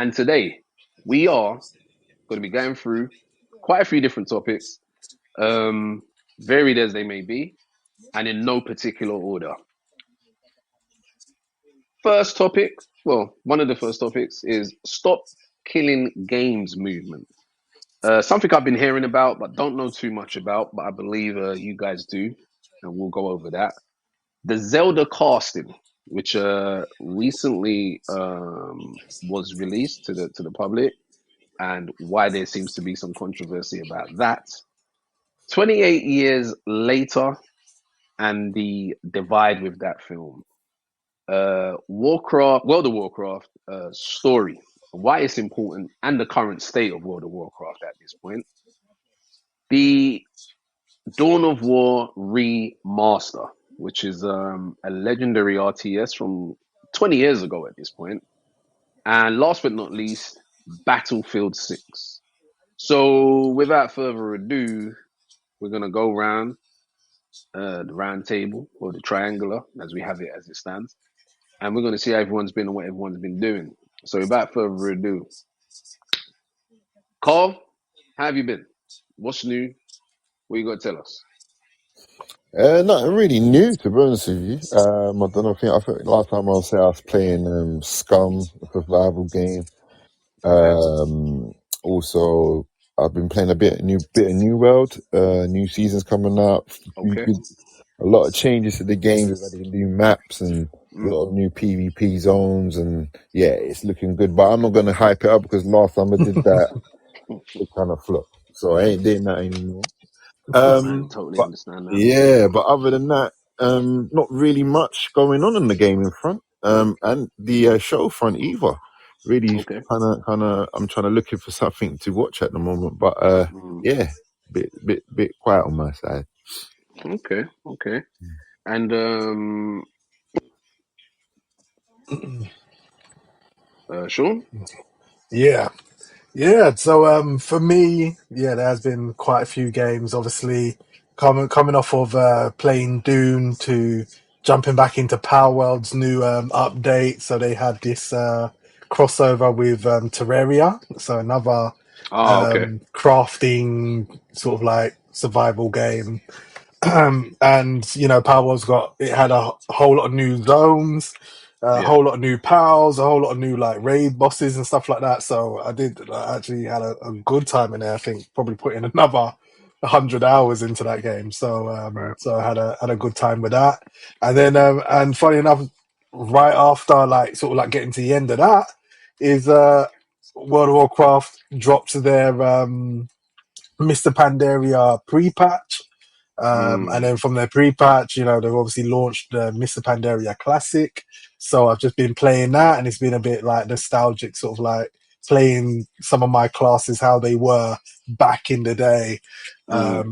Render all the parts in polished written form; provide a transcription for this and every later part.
And today we are going to be going through quite a few different topics, um, varied as they may be, and in no particular order. First topic, well, one of the first topics is stop killing games movement. Something I've been hearing about, but don't know too much about, but I believe you guys do, and we'll go over that. The Zelda casting, which recently was released to the public, and why there seems to be some controversy about that. 28 years later, and the divide with that film. Warcraft, World of Warcraft story, why it's important, and the current state of World of Warcraft at this point. The Dawn of War remaster, which is a legendary RTS from 20 years ago at this point. And last but not least, Battlefield 6. So without further ado, we're going to go around the round table or the triangular as we have it as it stands. And we're going to see how everyone's been and what everyone's been doing. So without further ado, Carl, how have you been? What's new? What you got to tell us? Nothing really new, to be honest with you. I don't know. I think last time I was playing Scum, a survival game. Also, I've been playing a bit of New World. New seasons coming up. Okay. A lot of changes to the game. We've added new maps and a lot of new PvP zones, and yeah, it's looking good. But I'm not gonna hype it up because last time I did that, it kind of flopped. So I ain't doing that anymore. I totally But understand that. yeah, but other than that, not really much going on in the gaming front, and the show front either. Really, Okay. kind of, I'm trying to looking for something to watch at the moment, but yeah, bit quiet on my side. Okay. Okay. And Sean? Yeah. So for me, yeah, there has been quite a few games. Obviously, coming off of playing Dune to jumping back into Power World's new update. So they had this crossover with Terraria. So another Okay. crafting sort of like survival game. And Power World's it had a whole lot of new zones, a Yeah. whole lot of new pals, a whole lot of new like raid bosses and stuff like that. So I actually had a good time in there. I think probably put in another 100 hours into that game. So Right. so I had a good time with that. And then and funny enough, right after like sort of like getting to the end of that is World of Warcraft dropped their Mr. Pandaria pre-patch. And then from their pre-patch, they've obviously launched the Mr. Pandaria Classic. So I've just been playing that, and it's been a bit like nostalgic, sort of like playing some of my classes how they were back in the day,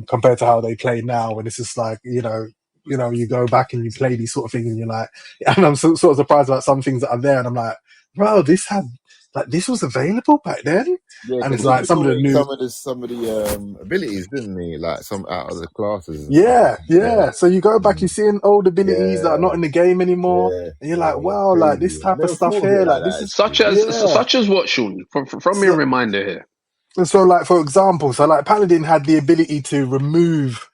compared to how they play now. And it's just like, you go back and you play these sort of things, and you're like, and I'm sort of surprised about some things that are there, and I'm like, bro, this was available back then. Yeah, And it's because like he took some of the away new. some of the abilities, didn't he? Like some out of the classes and stuff. Yeah. So you go back, you're Mm. seeing old abilities that are Yeah, not in the game anymore, and you're like, it's wow, like this crazy. I type of never stuff thought of it here, like like this that is, Such actually. as yeah. such as what, Sean? From me a So, reminder here. so like for example, so like Paladin had the ability to remove,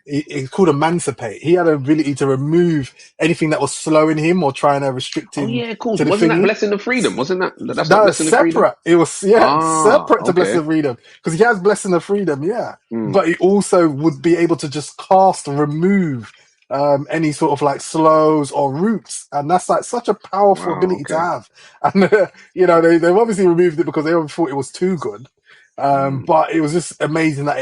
it's called emancipate. He had the ability to remove anything that was slowing him or trying to restrict Oh him yeah, of course. to the Wasn't that thingy. Blessing of Freedom? Wasn't that's not No, Blessing of Freedom? separate. It was Ah, separate to Blessing okay. of Freedom because he has Blessing of Freedom, yeah. Mm. But he also would be able to just cast and remove any sort of like slows or roots, and that's like such a powerful Wow, ability to okay. have. And they've obviously removed it because they thought it was too good. But it was just amazing that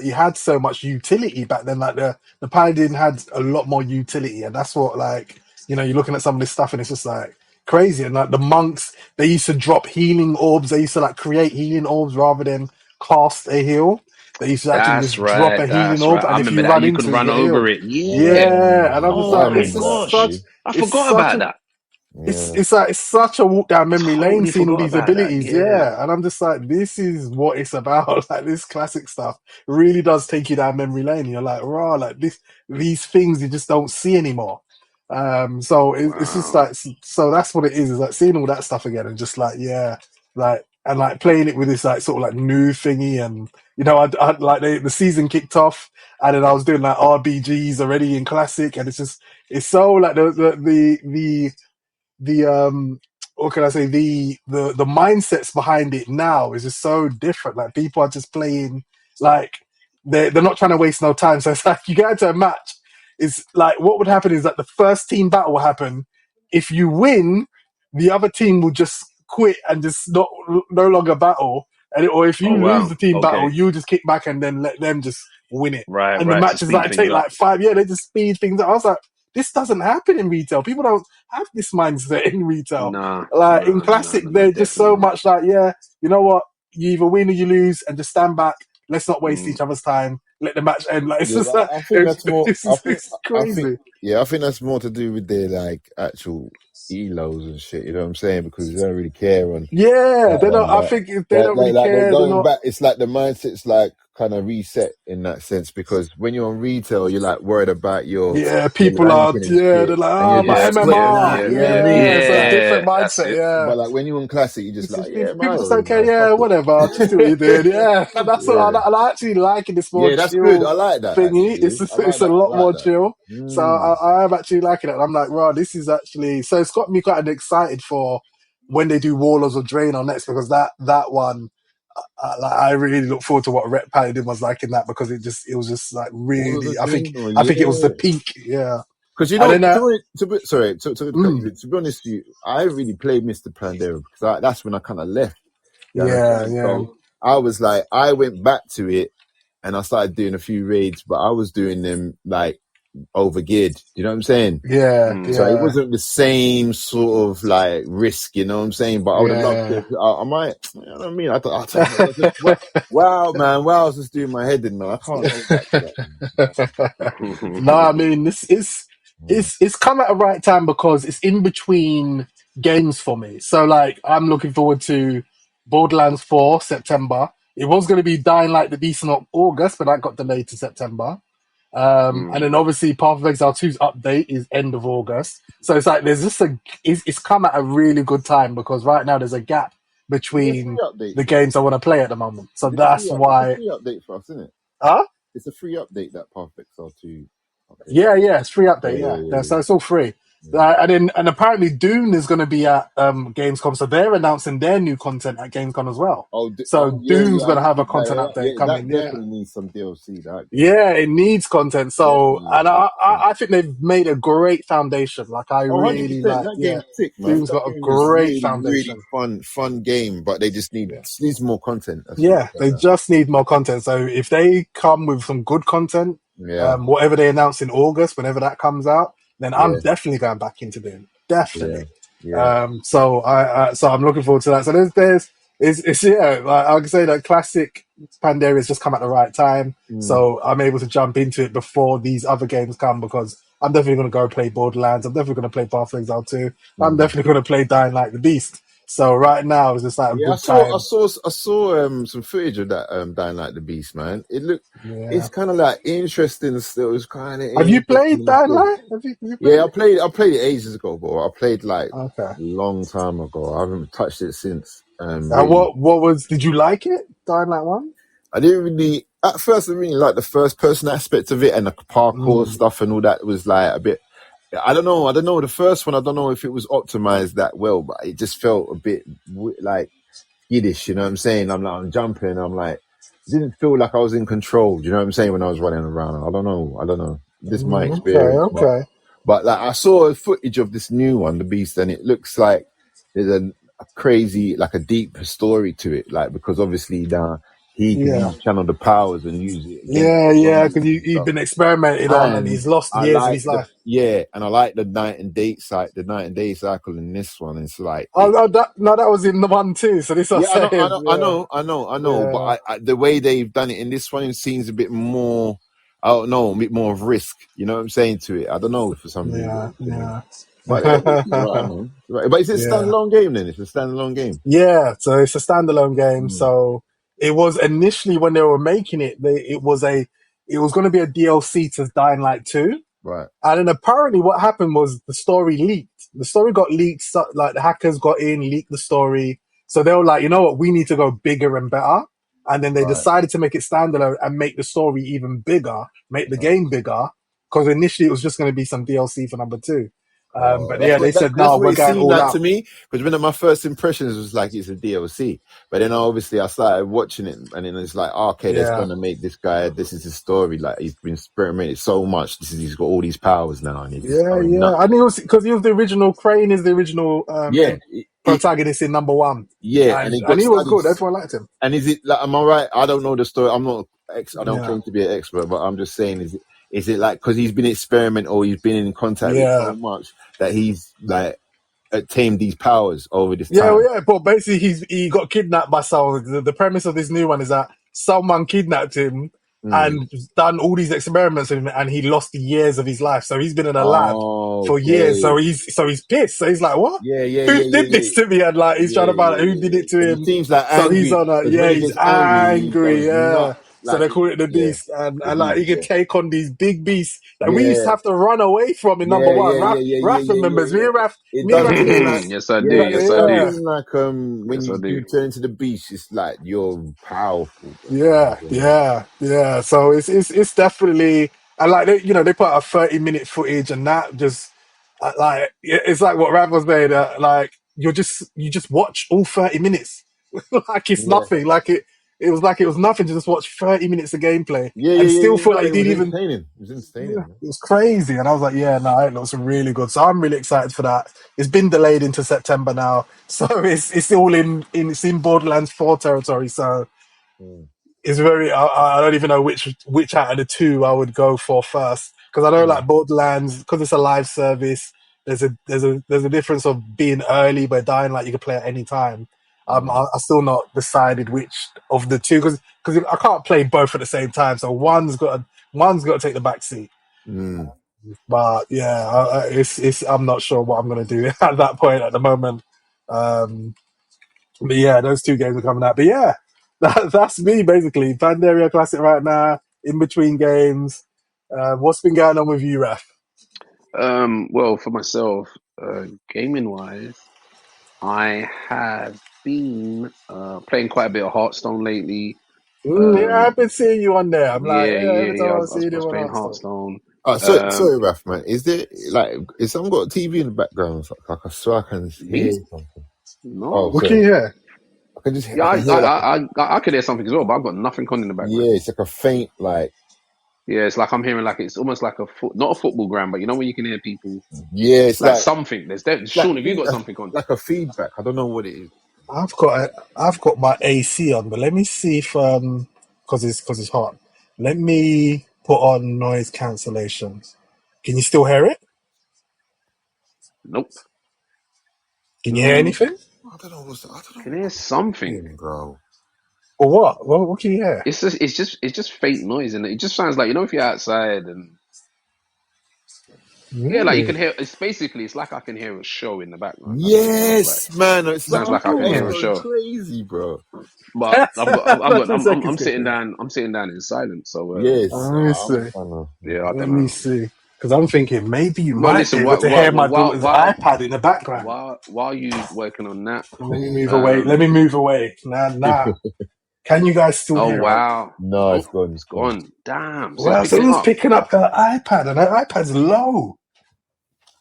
you had so much utility back then. Like the Paladin had a lot more utility, and that's what like you're looking at some of this stuff, and it's just like crazy. And like the monks, they used to drop healing orbs. They used to like create healing orbs rather than cast a heal. They used to actually That's just drop right. a healing That's orb, right. I and if remember you that. run You could into it, you run get over healed. it. Yeah. Yeah, and I'm just I Oh like, my this remember is that gosh. such, actually. I it's forgot such about a, that. Yeah. it's such a walk down memory lane Totally seeing all forgot these about that. abilities, Yeah. yeah. And I'm just like, this is what it's about. Like this classic stuff really does take you down memory lane. You're like, rah, like these things you just don't see anymore. So it's just like, so that's what it is like seeing all that stuff again and just like, yeah, like, and like playing it with this like sort of like new thingy. And, you know, I like the season kicked off and then I was doing like RBGs already in classic. And it's just, it's so like the what can I say, the mindsets behind it now is just so different. Like people are just playing like they're not trying to waste no time. So it's like you get into a match, it's like what would happen is that the first team battle will happen. If you win, the other team will just quit and just not no longer battle. And or if Oh you lose wow. the team battle, Okay. you just kick back and then let them just win it. Right. And the Right. To matches speed like things take up. like 5 years, they just speed things up. I was like, this doesn't happen in retail. People don't have this mindset in retail. Nah. Like in Nah. Nah. classic, Nah. Nah. they're just so Definitely not. much like, yeah, you know what? You either win or you lose, and just stand back. Let's not waste Mm. each other's time. Let the match end. Like it's Yeah, just like but I think that's more. it's I think, crazy. yeah, I think that's more to do with their like actual elos and shit. You know what I'm saying? Because they don't really care on Yeah, they don't. I that. think if they don't really Like they're care, they're going not. back. It's like the mindset's like kind of reset in that sense because when you're on retail, you're like worried about Yeah, your people are. ranking and Yeah, shit, they're like, and you're my Yeah. just Yeah. sweating MMR. out. Yeah. You know what I Yeah. mean? Yeah, it's a But different Yeah. That's mindset. it. Yeah. but like when you're on classic, you're just like, yeah, If man, people say, okay, man, yeah, fuck it. whatever, just do what you did. Yeah, that's what Yeah, I actually like in this more yeah, that's good. chill I like that thingy. actually. I like It's a that. I lot like more that. chill. So Mm. I'm actually liking it. I'm like, wow, this is actually, so it's got me quite excited for when they do Warlords or Draenor next because that one, like, I really look forward to what Rhett Paladin was like in that because it was just like All of really, the dream, or I think it was the yeah. peak. Yeah. Because you And know, then, sorry, to cut mm, you. To be honest with you, I really played Mr. Pandera because that's when I kind of left. You know what I'm yeah, saying? yeah, So I was like, I went back to it and I started doing a few raids, but I was doing them like over geared. You know what I'm saying? yeah, Mm. So it yeah, wasn't the same sort of like risk. You know what I'm saying? But I would have loved yeah. to. I might. You know what I mean? I just wow, man, wow, I was just doing my head in, man. I can't go back to that. No, I mean this is Man. it's come at a right time because it's in between games for me. So like I'm looking forward to Borderlands 4 September. It was going to be Dying Like the Beast in August, but that got delayed to September. And Mm. then obviously Path of Exile 2's update is end of August. So it's like there's just it's come at a really good time because right now there's a gap Is it a free between update the for us? games I want to play at the moment. So It's a that's it's a why. free update for us, isn't it? Huh? It's a free update that Perfect R2 update. Yeah, yeah, it's free Yeah, update. yeah, So yeah, it's all free. yeah. And apparently Dune is going to be at Gamescom, so they're announcing their new content at Gamescom as well. So Yeah, Dune's yeah. I going to have a need content that. update Yeah, coming. that Yeah, definitely needs some DLC. That game yeah, it needs content. So, definitely and needs some. I think they've made a great foundation. Like I Oh, really 100%. like. That Yeah, game's sick, man. Dune's That got a game is great really, really foundation. fun game, but they just Yeah. needs more content. That's all. Yeah, they just need more content. So if they come with some good content, Yeah, whatever they announce in August, whenever that comes out, then I'm yeah, definitely going back into Doom. yeah, Definitely. yeah. So so I'm looking forward to that. So it's yeah, like I can say that classic Pandaria has just come at the right time. Mm, So I'm able to jump into it before these other games come because I'm definitely going to go play Borderlands. I'm definitely going to play Path of Exile 2. I'm mm. definitely going to play Dying Like the Beast. So right now it's just like a Yeah, good time. I saw some footage of that Dying Like the Beast, man. It's Yeah. kind of like interesting still. It's kind of Have you played interesting Dying still. Light? Have you Yeah, played it? I played it ages ago, bro. I played like Okay. a long time ago. I haven't touched it since. Really, What was? Did you like it? Dying Light One? I didn't really at first. I really like the first person aspect of it and the parkour Mm. stuff and all that was like a bit. I don't know. I don't know. The first one, I don't know if it was optimized that well, but it just felt a bit like Yiddish, you know what I'm saying? I'm jumping, I'm like, it didn't feel like I was in control, you know what I'm saying, when I was running around. I don't know. This is my Okay. experience, Okay. but like I saw footage of this new one, The Beast, and it looks like there's a crazy, like a deep story to it, like because obviously now he can Yeah. use channel the powers and use it against Yeah. the Yeah. zombies Because and you've stuff. been experimented on, and And he's lost I years of like his life. and I like the night and day cycle in this one. It's like Oh no, that was in the one too. So this yeah, was saying, yeah, I know. yeah, But the way they've done it in this one, it seems a bit more. I don't know, a bit more of risk. You know what I'm saying to it. I don't know for some yeah, reason. yeah, But this is right, man. Right. But is it a yeah. standalone game then? It's a standalone game. Yeah, so it's a standalone game. Mm. So it was initially when they were making it, it was going to be a DLC to Dying Light 2. Right. And then apparently what happened was the story leaked. The story got leaked, so, like the hackers got in, leaked the story. So they were like, you know what, we need to go bigger and better. And then they Right. decided to make it standalone and make the story even bigger, make the Right. game bigger. Because initially it was just going to be some DLC for number 2. But That's yeah, they what said, that's no, what we're it going seemed all like to out. me. Because one of my first impressions was like it's a DLC, but then obviously I started watching it, and then it's like, okay, they're Yeah. gonna make this guy. This is his story. Like he's been experimented so much. He's got all these powers now, and he's just Yeah, going yeah. nuts. I mean, because he was the original, Crane is the original Yeah, protagonist in number 1. yeah, and he And got he was good. studies. Everyone liked him. And is it like, am I right? I don't know the story. I'm not I don't Yeah. claim to be an expert, but I'm just saying, is it like because he's been experiment or he's been in contact with Yeah. so much that he's like attained these powers over this Yeah, time? well, yeah, but basically he got kidnapped by someone. The premise of this new one is that someone kidnapped him Mm. and done all these experiments with him, and he lost years of his life. So he's been in a lab Oh, for years. okay. So he's pissed. So he's like, "What? Yeah, yeah, Who yeah, yeah, did yeah. this to me?" And like he's Yeah, trying to yeah, find out yeah, who yeah, did yeah. it to Because he him. seems like So he's angry. on a Because when he he's gets angry, he angry. goes Yeah. nuts. So Like, they call it the yeah, beast, and the like he beast. could Yeah, take on these big beasts that we used to yeah, have to run away from in number yeah, 1. yeah, yeah, yeah, yeah, Raf yeah, yeah, remembers. yeah. It Me and does Raf used to seem like, like, Yes, I do. yeah, Yes, it I does do. yeah. seem like when Yes, I you do. turn into the beast, it's like you're powerful, bro. Yeah, Yeah. yeah, yeah. So it's definitely, and like they put a 30-minute footage, and that just like it's like what Rav was saying. Like you just watch all 30 minutes, like it's Yeah. nothing. Like it was like it was nothing to just watch 30 minutes of gameplay Yeah, yeah, and yeah, still yeah. feel No, like you it was didn't even. entertaining. It was Yeah, entertaining, man. it was crazy, and I was like, yeah, no, it looks really good. So I'm really excited for that. It's been delayed into September now, so it's all it's in Borderlands 4 territory. So Mm, it's very. I don't even know which out of the two I would go for first, because I know mm, like Borderlands, because it's a live service. There's a difference of being early but dying like you can play at any time. mm, I still not decided which of the two, because I can't play both at the same time. So one's got to take the back seat. mm. But yeah, it's I'm not sure what I'm gonna do at that point at the moment. Um, but yeah, those two games are coming out. But yeah, that's me basically. Pandaria Classic right now, in between games. What's been going on with you, Raf? Well, for myself, gaming wise, I have been playing quite a bit of Hearthstone lately. Yeah, I've Um, been seeing you on there. I'm like, yeah, yeah, yeah, every time yeah. I see I you was on playing Hearthstone. Hearthstone. Um, Sorry, Raf, man. Is there like is someone got a TV in the background? Like I swear I can hear me? something. Oh, No. What can sorry. you hear? Yeah, I can hear like I could hear something as well, but I've got nothing on in the background. yeah, it's like a faint like Yeah, it's like I'm hearing like it's almost like not a football ground, but you know when you can hear people yeah, like something. Sean, have you got something on? like a feedback. I don't know what it is. I've got my AC on, but let me see if because it's hot. Let me put on noise cancellation. Can you still hear it? Nope. Can you hear anything? I don't know Can hear what I'm something. hearing, bro. Or what? What can you hear? It's just faint noise, and it just sounds like if you're outside and yeah, like you Really? can hear. It's like I can hear a show in the background. That's what it sounds like. Yes, man. It's like Sounds my like I can car's hear a Oh, going show. crazy, bro. But that's a second I'm skip. sitting down. I'm sitting down in silence. So Yes, Let me I'm see. trying to. yeah, I Let don't me know. see. Because I'm thinking maybe you Well, might be listen. able to hear my daughter's iPad in the background. While you working on that, Let me move away. Let me um, move away. Nah. Can you guys still oh hear her? wow, No, it's nope, gone. it's It's gone. gone. Damn, so it's Well, picking it someone's up. picking up her iPad, and her iPad's low.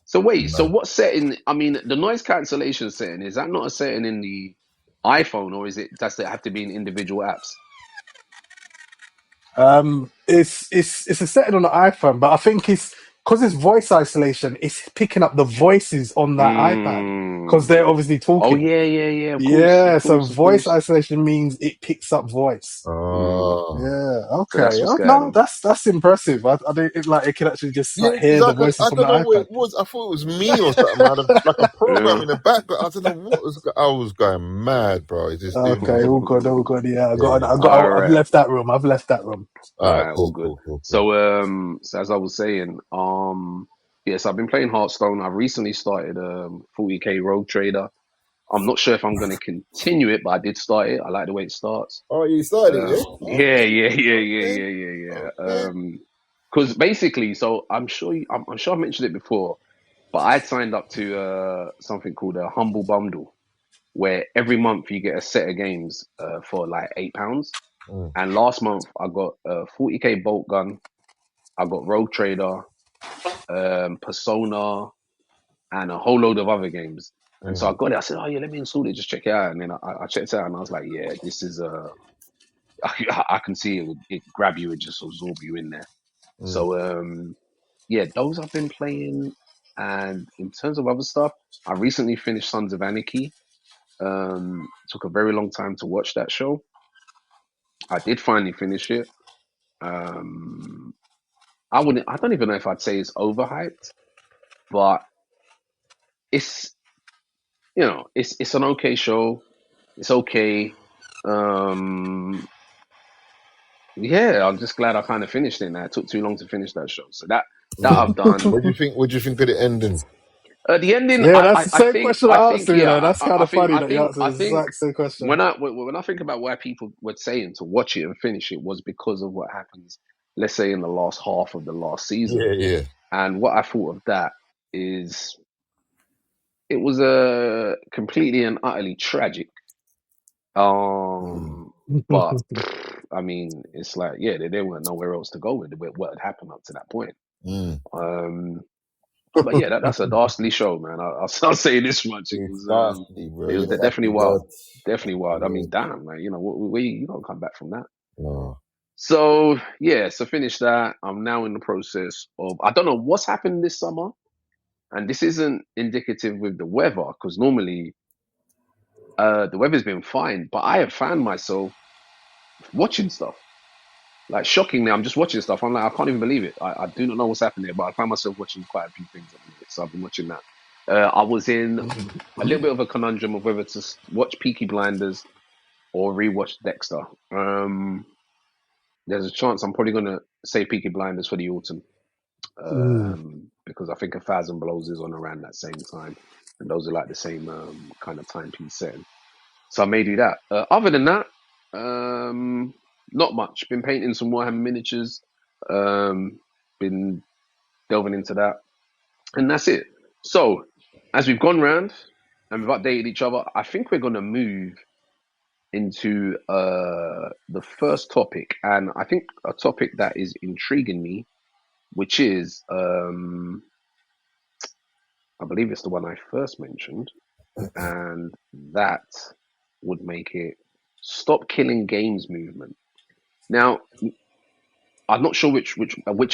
So wait, so Man. what setting? I mean, the noise cancellation setting, is that not a setting in the iPhone, or is it does it have to be in individual apps? It's a setting on the iPhone, but I think it's because it's voice isolation. It's picking up the voices on that iPad because they're Mm. obviously Oh talking. yeah, yeah, yeah. Of course, of Yeah, so course, of voice course. isolation means it picks up voice. Mm. Oh. Yeah. So that's Okay. what's Oh going no, on. that's impressive. I think it, like it can actually just Yeah, like because hear the voices I from the don't know what iPad. it was. I thought it was me or something. I had like a program Yeah. in the background. I don't know what was. I was going mad, bro. It's just doing all Okay, all sorts. good, all good. Yeah, Yeah. All I've right. left that room. I've left that room. All All right. right, all Cool. good. Cool. Cool. Cool. So as I was saying, yes, I've been playing Hearthstone. I've recently started 40K Rogue Trader. I'm not sure if I'm going to continue it, but I did start it. I like the way it starts. Oh, you started it, yeah? Yeah, Okay. yeah, yeah, yeah, Okay. yeah, yeah, yeah. Okay. because basically, so I'm sure I mentioned it before, but I signed up to something called a humble bundle, where every month you get a set of games for like £8. Mm, And last month I got a 40k bolt gun, I got Rogue Trader, Persona, and a whole load of other games. And so I mm, got it. I said, "Oh yeah, let me install it. Just check it out." And then I checked it out, and I was like, "Yeah, this is I can see it grab you and just absorb you in there." mm. So yeah, those I've been playing. And in terms of other stuff, I recently finished Sons of Anarchy. Took a very long time to watch that show. I did finally finish it. Um, I don't even know if I'd say it's overhyped, but it's, it's an okay show. It's okay. Um, yeah, I'm just glad I kind of finished it now. It took too long to finish that show. So that I've done. What do you think? What do you think of the ending? The ending, Yeah, that's the same question I asked you. You know, yeah, that's kind of funny that you answered the I think exact same question. when I think about why people were saying to watch it and finish it was because of what happens, let's say in the last half of the last season. Yeah, yeah. And what I thought of that is it was a completely and utterly tragic. Mm, But I mean, it's like, yeah, they weren't nowhere else to go with what had happened up to that point. mm. Um, but yeah, that's a dastardly show, man. I'll say this much. It's nasty, bro. It You was don't have definitely to go. wild, definitely wild. I Yeah. mean, damn, like, where you don't come back from that. No. So yeah, so finish that. I'm now in the process of, I don't know what's happened this summer, and this isn't indicative with the weather because normally the weather's been fine, but I have found myself watching stuff. Like shockingly, I'm just watching stuff. I'm like, I can't even believe it. I do not know what's happening there, but I found myself watching quite a few things at the minute. So I've been watching that. I was in a little bit of a conundrum of whether to watch Peaky Blinders or rewatch Dexter. There's a chance I'm probably gonna say Peaky Blinders for the autumn, Mm. because I think A Thousand Blows is on around that same time, and those are like the same kind of timepiece setting. So I may do that. Other than that, not much. Been painting some Warhammer miniatures. Been delving into that, and that's it. So as we've gone round and we've updated each other, I think we're gonna move into the first topic, and I think a topic that is intriguing me, which is I believe it's the one I first mentioned, and that would make it Stop Killing Games movement. Now, I'm not sure which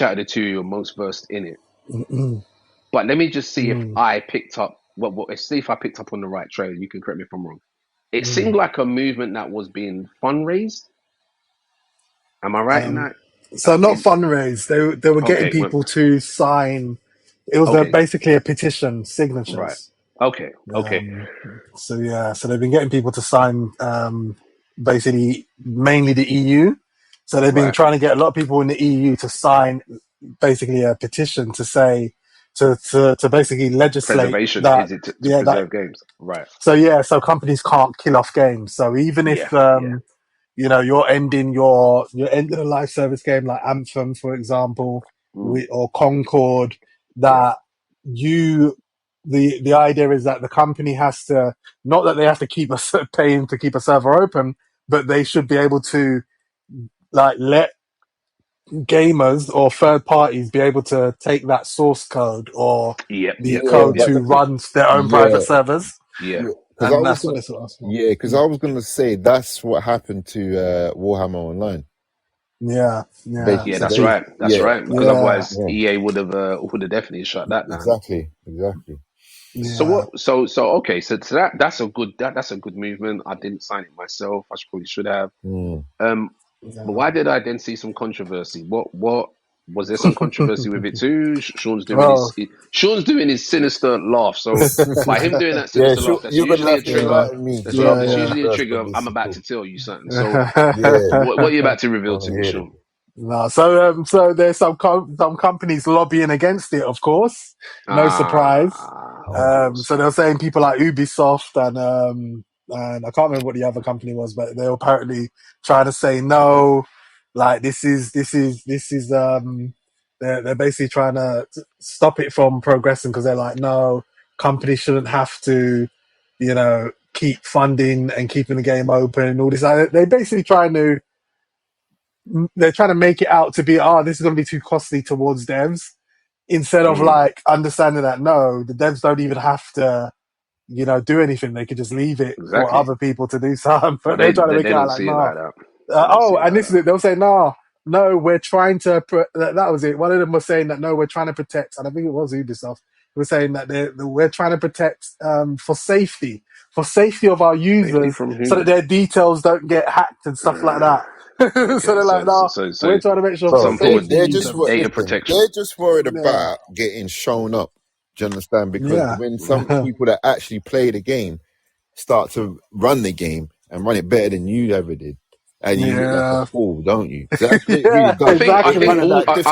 out of the two you're most versed in it, Mm. but let me just see if Mm. I picked up let's see if I picked up on the right trail. You can correct me if I'm wrong. It seemed Mm. like a movement that was being fundraised. Am I right in Um, that? so not In fundraise. They were getting Okay, people to sign. It was okay, basically a petition, right, signatures. okay, okay, Um, so yeah, so they've been getting people to sign, basically mainly the EU. So they've been right. trying to get a lot of people in the EU to sign basically a petition to say to basically legislate Preservation, that, is it to yeah, that, preserve games? Right. so yeah, so companies can't kill off games. So even Yeah, if yeah, you're ending a live service game like Anthem, for example, mm, or Concord, yeah, that you the idea is that the company has to, not that they have to keep us paying to keep a server open, but they should be able to like let gamers or third parties be able to take that source code or yep, the yep, Yeah, yep, code yep, but to run their own private yeah, servers, yeah. because I and was that's what gonna, this was. yeah, because I was gonna say that's what happened to Warhammer Online. Yeah, yeah, Yeah, Basically, that's they, right. That's yeah, right. Because yeah, otherwise, yeah, EA would have definitely shut that down. exactly. So yeah. what? So okay. So that's a good movement. I didn't sign it myself. Probably should have. Mm. Um, but Yeah. why did I then see some controversy? What was there some controversy with it too? Well, Sean's doing his sinister laugh. So by him doing that Yeah, sinister laugh, that's you're gonna usually a have to trigger. enlighten me That's because I'm yeah, it's not yeah. usually a versed trigger on of this I'm at about all. to tell you something. So Yeah, what are you about to I reveal want to to me, hear it. Sean? No, so there's some companies lobbying against it, of course. No surprise. Of So course. they're saying people like Ubisoft and I can't remember what the other company was, but they were apparently trying to say no, like this is they're basically trying to stop it from progressing because they're like, no, companies shouldn't have to, keep funding and keeping the game open and all this. They're basically they're trying to make it out to be, this is going to be too costly towards devs, instead of Mm, like understanding that no, the devs don't even have to, do anything. They could just leave it for exactly. other people to do something. But But they're trying to make they it out don't like, see it no. like that. They don't see it And like this is that. it. They'll say, no, we're trying to. That was it. One of them was saying that no, we're trying to protect, and I think it was Ubisoft. We're saying that we're trying to protect for safety of our Safety users, from so that who? their details don't get hacked and stuff like that. So Okay, they're like, no, we're trying to make sure for Bro, some form of safety they're just reasons. data listen. protection. They're just worried Yeah, about getting shown up. Do you understand? Because yeah, when some Mm. people that actually play the game start to run the game and run it better than you ever did, and you look like a yeah, fool, don't you? So that's what it really yeah. I does. think I It think Exactly kind of that. all like just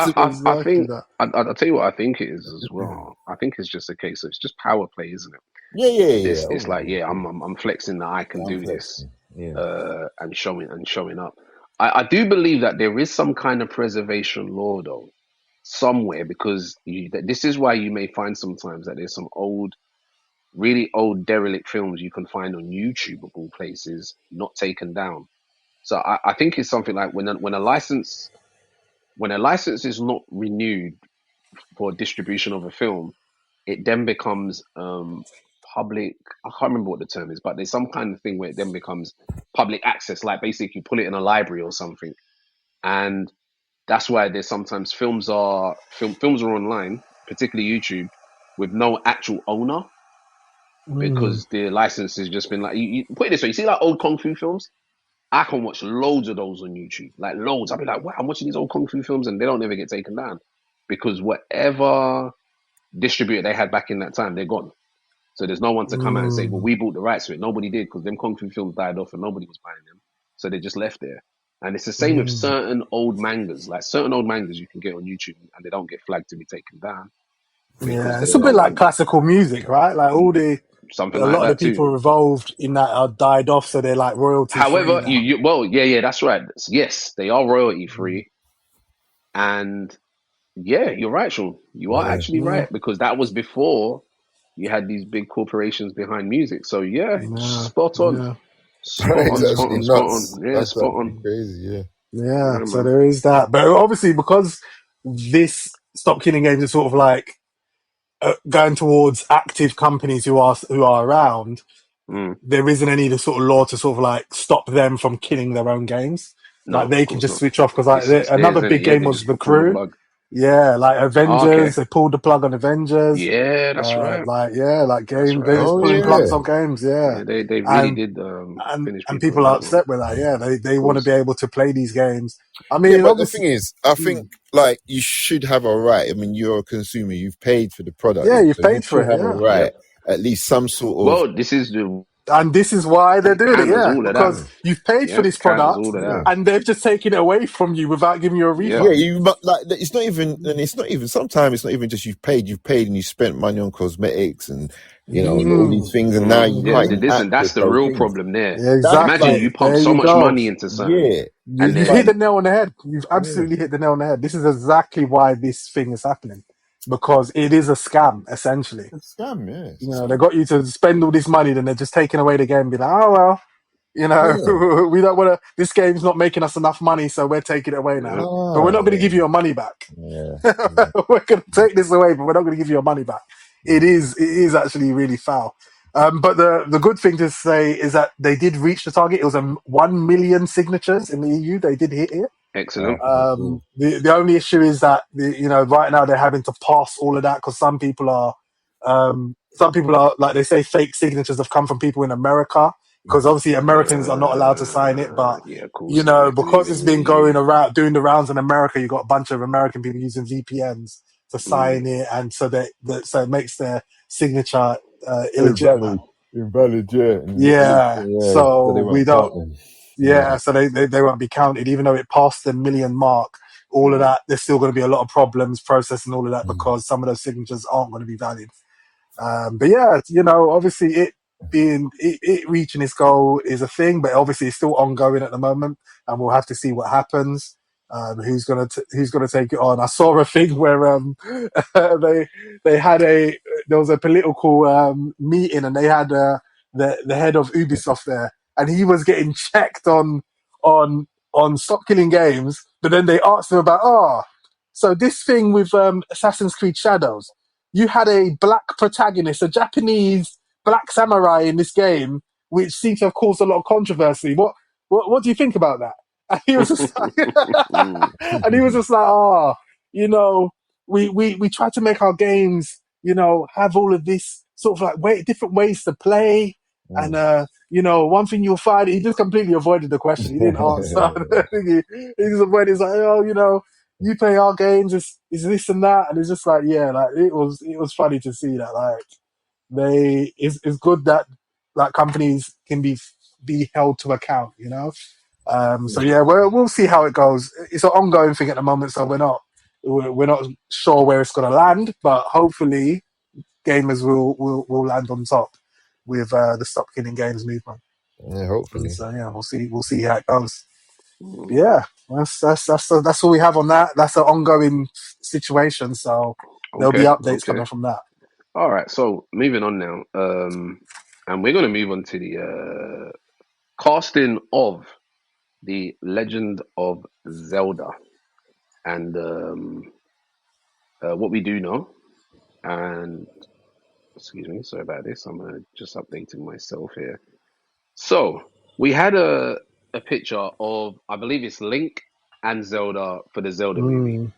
I Exactly think that. I'll tell you what I think it is as well. I think it's just a case of it's just power play, isn't it? yeah. It's Oh, like, yeah, I'm flexing that I can I'm do this, flexing. Yeah. and showing up. I do believe that there is some kind of preservation law though somewhere, because this is why you may find sometimes that there's some really old derelict films you can find on YouTube of all places not taken down. So I think it's something like when a license is not renewed for distribution of a film, it then becomes public. I can't remember what the term is, but there's some kind of thing where it then becomes public access. Like basically, you put it in a library or something, and that's why there's sometimes films are online, particularly YouTube, with no actual owner, Mm, because the license has just been like you put it this way. You see like old kung fu films. I can watch loads of those on YouTube, like loads. I'll be like, wow, I'm watching these old kung fu films, and they don't ever get taken down because whatever distributor they had back in that time, they're gone. So there's no one to come out and say, well, mm, we bought the rights to it. Nobody did, because them kung fu films died off and nobody was buying them. So they just left there. And it's the same with mm. certain old mangas. Like certain old mangas you can get on YouTube and they don't get flagged to be taken down because Yeah, it's they a bit don't like classical music, right? Like something a like lot of the that too. people involved in that are died off, so they're like royalty free However, now. well, yeah, that's right. Yes, they are royalty Mm. free. And yeah, you're right, Sean. You are Yeah. actually Yeah, right, because that was before you had these big corporations behind music. So yeah, yeah, spot on. yeah, Spot on, It's yeah, spot actually on, spot on. nuts. Yeah, That's spot actually on. crazy. Yeah. yeah. Yeah, So man. there is that, but obviously because this Stop Killing Games is sort of like going towards active companies who are around, Mm. there isn't any sort of law to sort of like stop them from killing their own games. No, Like of they can course just not. switch off because like It's theirs, another isn't it? big Yeah, game they was just The pull the Crew. plug. Yeah, like Oh, Avengers, okay. they pulled the plug on Avengers. Yeah, that's right. Game, That's they right. was Oh That's pulling right. plugs yeah. on games, yeah. Yeah, they really And did finish and people people on are that one. upset with that. Yeah, Of they want to course. be able to play these games. I Yeah, mean, but the thing obviously, is, I think mm, like you should have a right. I mean, you're a consumer. You've paid for the product, yeah, then, you've so you paid for should it, have a yeah. right. Yep. At least some sort of Well, this is the And this is why they're doing it, counters yeah, all of that. because yeah. you've paid for Yep, this counters product all of Yeah. that. and they've just taken it away from you without giving you a Yep. Yeah, refund. like it's not even, and it's not even. Sometimes it's not even just you've paid, and you spent money on cosmetics and all these Mm, things, and now you Yeah, can't mm. even listen, that's access the those real things. problem there. Yeah, That's Imagine like, you exactly. pump There so you much go. money into something, yeah, You, and you've it's hit like, the then nail on the head. You've yeah, absolutely hit the nail on the head. This is exactly why this thing is happening because it is a scam, essentially. it's a scam. Yeah, it's a They scam. got you to spend all this money, then they're just taking away the game and be like, oh, well, Yeah, we don't want to, this game's not making us enough money, so we're taking it away now. But we're ah, not going to give you your money back. yeah, yeah, We're going to take this away, but we're not going to give you your money back. It is actually really foul. But the good thing to say is that they did reach the target. It was 1 million signatures in the EU. They did hit it. excellent. okay, cool. The only issue is that right now they're having to pass all of that because some people are like they say fake signatures have come from people in America because obviously Americans are not allowed to sign it, but Yeah, of course not. You have to be because it's within the been EU. going around doing the rounds in America, you got a bunch of American people using VPNs to Mm. sign it, and so it makes their signature illegitimate. Invalid, invalid. Yeah, Yeah, yeah. So they so we won't don't. count them. Yeah, Yeah, so they won't be counted, even though it passed the million mark. All of Mm. that, there's still going to be a lot of problems processing all of that mm, because some of those signatures aren't going to be valid. But yeah, obviously it reaching its goal is a thing, but obviously it's still ongoing at the moment, and we'll have to see what happens. who's gonna take it on. I saw a thing where they they had a there was a political meeting, and they had the head of Ubisoft there, and he was getting checked on Stop Killing Games, but then they asked him about so this thing with Assassin's Creed Shadows, you had a black protagonist, a Japanese black samurai in this game, which seems to have caused a lot of controversy. What do you think about that? And he was just like, and he was just like, you know, we try to make our games, have all of this sort of like different ways to play. And, one thing you'll find, he just completely avoided the question. He didn't answer. he just avoided, he's like, you play our games, is this and that. And it's just like, yeah, like it was funny to see that, like, it's good that like companies can be held to account, so yeah, we'll see how it goes. It's an ongoing thing at the moment, so we're not sure where it's going to land, but hopefully gamers will land on top with the Stop Killing Games movement. Yeah, hopefully. So yeah, we'll see how it goes. Yeah, that's all we have on that. That's an ongoing situation, so there'll be updates coming from that. All right, so moving on now, and we're going to move on to the casting of the Legend of Zelda, and what we do know, and excuse me, sorry about this. I'm just updating myself here. So we had a picture of, I believe it's Link and Zelda for the Zelda movie.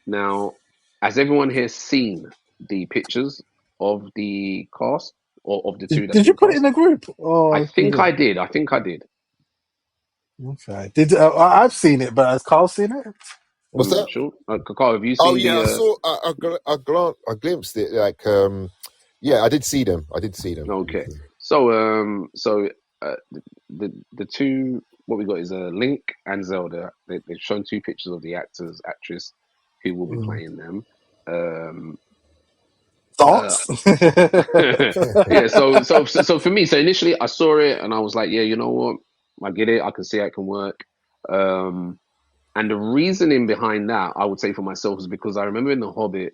Now, has everyone here seen the pictures of the cast or of the two that's Did you been put it cast? in a group? I think I did. I think I did. Okay. I've seen it, but has Carl seen it? What's I'm that? not sure. Kakar, have you Oh seen yeah, I the? saw. I glimpsed it. Like, yeah, I did see them. Okay. So the two, what we got is Link and Zelda. They've shown two pictures of the actress who will be playing them. Thoughts? Yeah. So for me, so initially I saw it and I was like, yeah, you know what, I get it. I can see how it can work. And the reasoning behind that, I would say for myself, is because I remember in The Hobbit,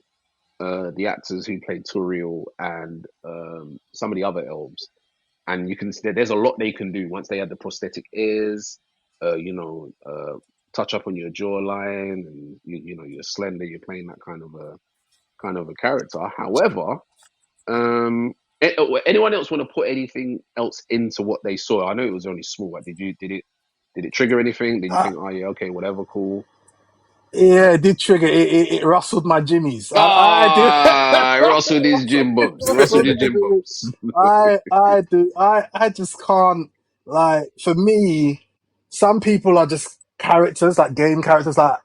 the actors who played Turiel and some of the other elves, and you can see there's a lot they can do once they had the prosthetic ears, touch up on your jawline, and you're slender, you're playing that kind of a character. However, anyone else want to put anything else into what they saw? I know it was only small. But did it trigger anything? Did you think, oh yeah, okay, whatever, cool? Yeah, it did trigger. It rustled my jimmies. I did. Russell these gym bumps. Russell these gym bumps. I do. I just can't, like, for me, some people are just characters, like game characters, like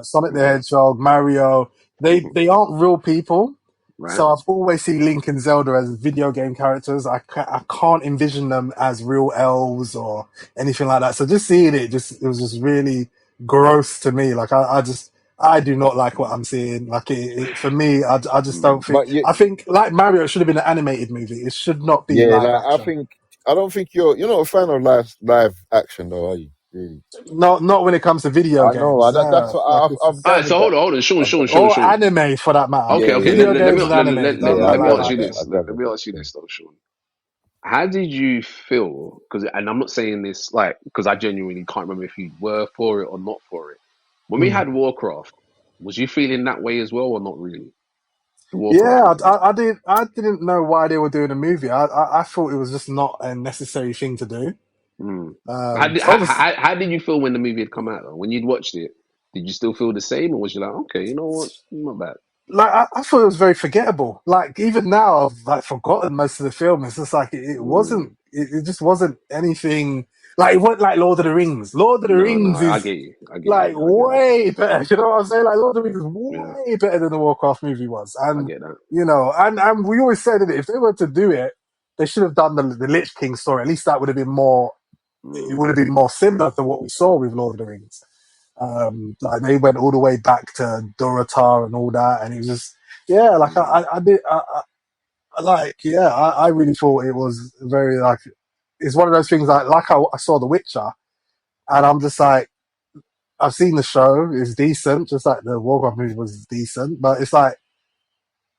Sonic the Hedgehog, Mario. They aren't real people. Right. So I've always seen Link and Zelda as video game characters. I can't envision them as real elves or anything like that. So just seeing it was just really gross to me. Like I do not like what I'm seeing. Like for me, I just don't think. But I think like Mario, it should have been an animated movie. It should not be yeah, live like action. I don't think you're not a fan of live action though, are you? Really? Not when it comes to video I know. games. That's what Like I've All right, so gathered that. hold on, Sean. or anime for that matter. Yeah, Okay. yeah, Video Let games me and anime. Don't yeah. like let me live ask you action. this. Let me ask you this though, Sean. How did you feel? Because, and I'm not saying this like because I genuinely can't remember if you were for it or not for it. When we had Warcraft, was you feeling that way as well, or not really? The Warcraft Yeah, movie. I didn't know why they were doing a movie. I thought it was just not a necessary thing to do. Obviously, How did you feel when the movie had come out? Though? When you'd watched it, did you still feel the same, or was you like, okay, you know what, not bad? like I thought it was very forgettable. Like even now, I've like forgotten most of the film. It's just like it wasn't. It just wasn't anything. Like it wasn't like Lord of the Rings. Lord of the No, Rings I is get you. I get like you. I get that. way better. You know what I'm saying? Like Lord of the Rings is Yeah, way better than the Warcraft movie was. I And get that. and we always said that if they were to do it, they should have done the Lich King story. At least that would have been more. It would have been more similar to what we saw with Lord of the Rings. Like they went all the way back to Durotar and all that, and it was just like I did I really thought it was very like it's one of those things like I saw The Witcher, and I'm just like I've seen the show. It's decent, just like the Warcraft movie was decent. But it's like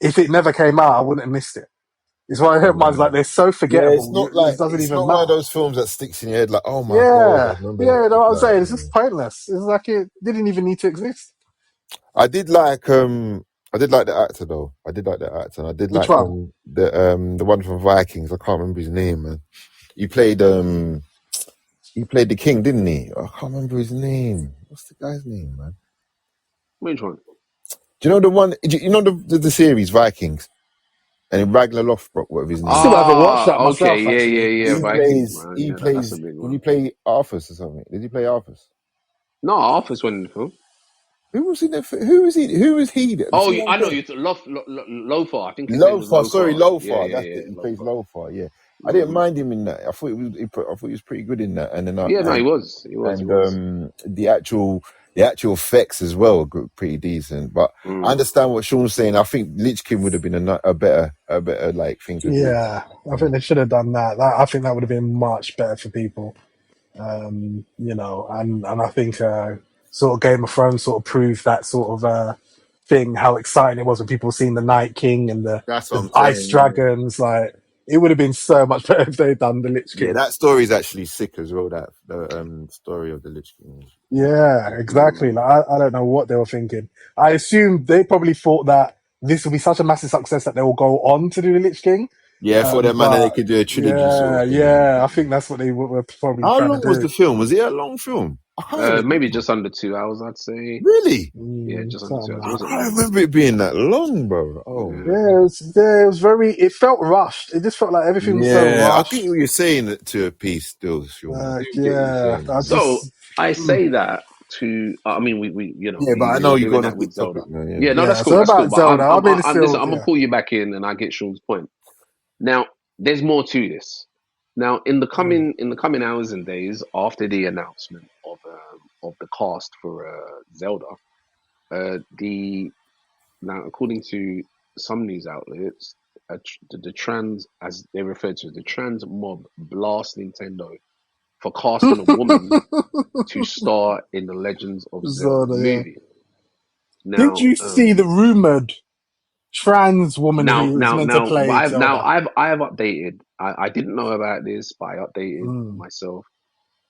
if it never came out, I wouldn't have missed it. It's one of them ones like they're so Yeah, it's forgettable. not It like doesn't it's even not one of matter. those films that sticks in your head like, oh my god, I Yeah, remember yeah. You know that. what I'm Like, saying? It's just pointless. It's like it didn't even need to exist. I did like the actor though. I did like the actor. And I did Which like one? the one from Vikings. I can't remember his name, man. He played the king, didn't he? I can't remember his name. What's the guy's name, man? Which one? Do you know the one? You know the series Vikings, and Ragnar Lothbrok, whatever his I name still is. haven't watched that Okay, myself. yeah, Actually, yeah. He Vikings, plays. man. He Yeah, that's plays. a big Did one. he play Arthas or something? Did he play Arthas? No, Arthur's one in the film. Who was in the? Who was he? Who was he? Oh, Someone I know said you. Lothar. I think his name was Lothar. Sorry, Lothar. Yeah, Lothar. yeah, That's yeah. it. He plays Lothar. Lothar. Yeah, I didn't Mm. mind him in that. I thought I thought he was pretty good in that. And then Yeah, no, he was. He was. He was. the actual effects as well are pretty decent. But I Mm. understand what Sean's saying. I think Lich King would have been a better like thing to do. yeah. I think they should have done that. I think that would have been much better for people. And I think sort of Game of Thrones sort of proved that sort of thing, how exciting it was when people seen the Night King and That's what the I'm ice saying. dragons. Like it would have been so much better if they'd done the Lich Yeah, King. that story is actually sick as well. That the story of the Lich King. Yeah, exactly. Mm. Like I don't know what they were thinking. I assume they probably thought that this will be such a massive success that they will go on to do the Lich King. Yeah, for that man, they But could do a trilogy sort yeah, of thing. yeah, I think that's what they were probably How trying to long was do. the film? Was it a long film? I can't even Maybe remember. just under 2 hours, I'd say. Really? Yeah, just under two Something hours. It I like that. wasn't can't long. remember it being that long, bro. Oh Yeah. Yeah, it was very. It felt rushed. It just felt like everything was so yeah, I get rushed. what you're saying to a piece still, Sean. I do get what you're Yeah, saying. I So just. I mm. say that to. I mean, Yeah, but I we know were you're doing going off that the with topic Zelda. now. Yeah. Yeah, no, that's Yeah, cool. so That's cool. about But Zelda, I mean, it's listen. still. I'm gonna Yeah. pull you back in, and I get Sean's point. Now, there's more to this. Now, Mm. in the coming hours and days after the announcement of the cast for Zelda, the now according to some news outlets, the trans, as they refer to it, the trans mob blast Nintendo for casting a woman to star in the Legends of Zelda Zelda, yeah. movie. Did Now, you see the rumored trans woman who was meant to play Zelda? I've updated. I didn't know about this, but I updated Mm. myself,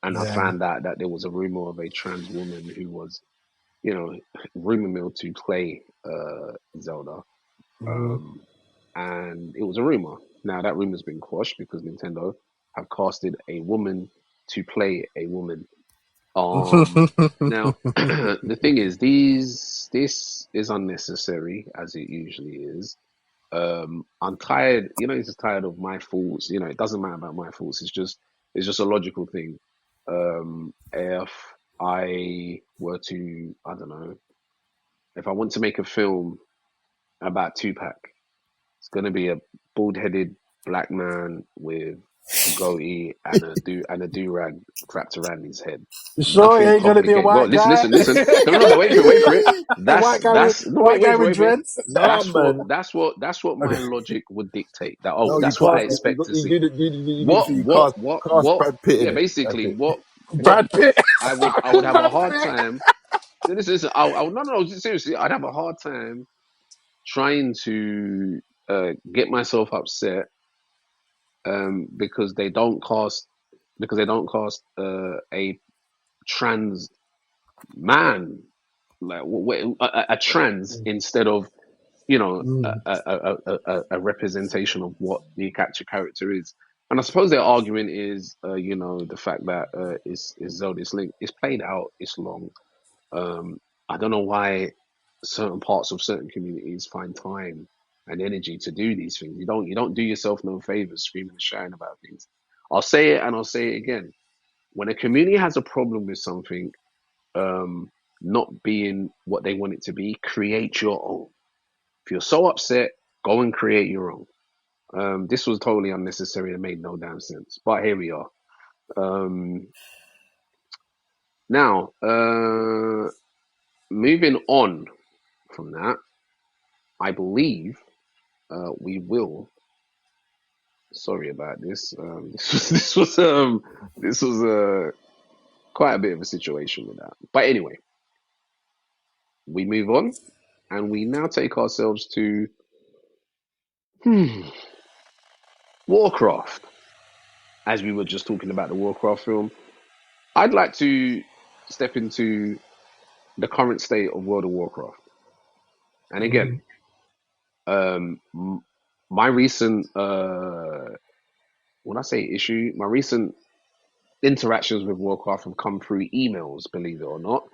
and I Yeah. found out that there was a rumor of a trans woman who was, rumor mill to play Zelda, Mm. um, and it was a rumor. Now that rumor's been quashed because Nintendo have casted a woman to play a woman. Now the thing is, this is unnecessary as it usually is. I'm tired. It's just tired of my faults. It doesn't matter about my faults. It's just a logical thing. If I were to, I don't know, if I want to make a film about Tupac, it's gonna be a bald-headed black man with a goatee and a do rag wrapped around his head. You sure it Nothing ain't gonna be a complicated. Well, white listen, guy? listen, listen. No, no, no. Wait for it. Wait for it. A white guy with No. white guy with Wait for it. dreads? Nah, man. That's what my logic would dictate. That No, you that's what I cast. expect to You see. did it. You did it. So you cast What? Brad Pitt in Yeah, it. That's basically, it. what Brad Pitt. I would have a Brad hard Pitt. time. Listen. No, no, seriously, I'd have a hard time trying to get myself upset because they don't cast a trans man, like a trans instead of Mm. a representation of what the actual character is. And I suppose their argument is the fact that is Zelda's Link. It's played out. It's long. Um, I don't know why certain parts of certain communities find time and energy to do these things. You don't do yourself no favors screaming and shouting about things. I'll say it and I'll say it again. When a community has a problem with something not being what they want it to be, create your own. If you're so upset, go and create your own. This was totally unnecessary and made no damn sense. But here we are. Um, now, moving on from that, I believe we will. Sorry about this. This was quite a bit of a situation with that. But anyway, we move on, and we now take ourselves to Warcraft. As we were just talking about the Warcraft film, I'd like to step into the current state of World of Warcraft. And again, Mhm. um, my recent, when I say issue, my recent interactions with Warcraft have come through emails, believe it or not.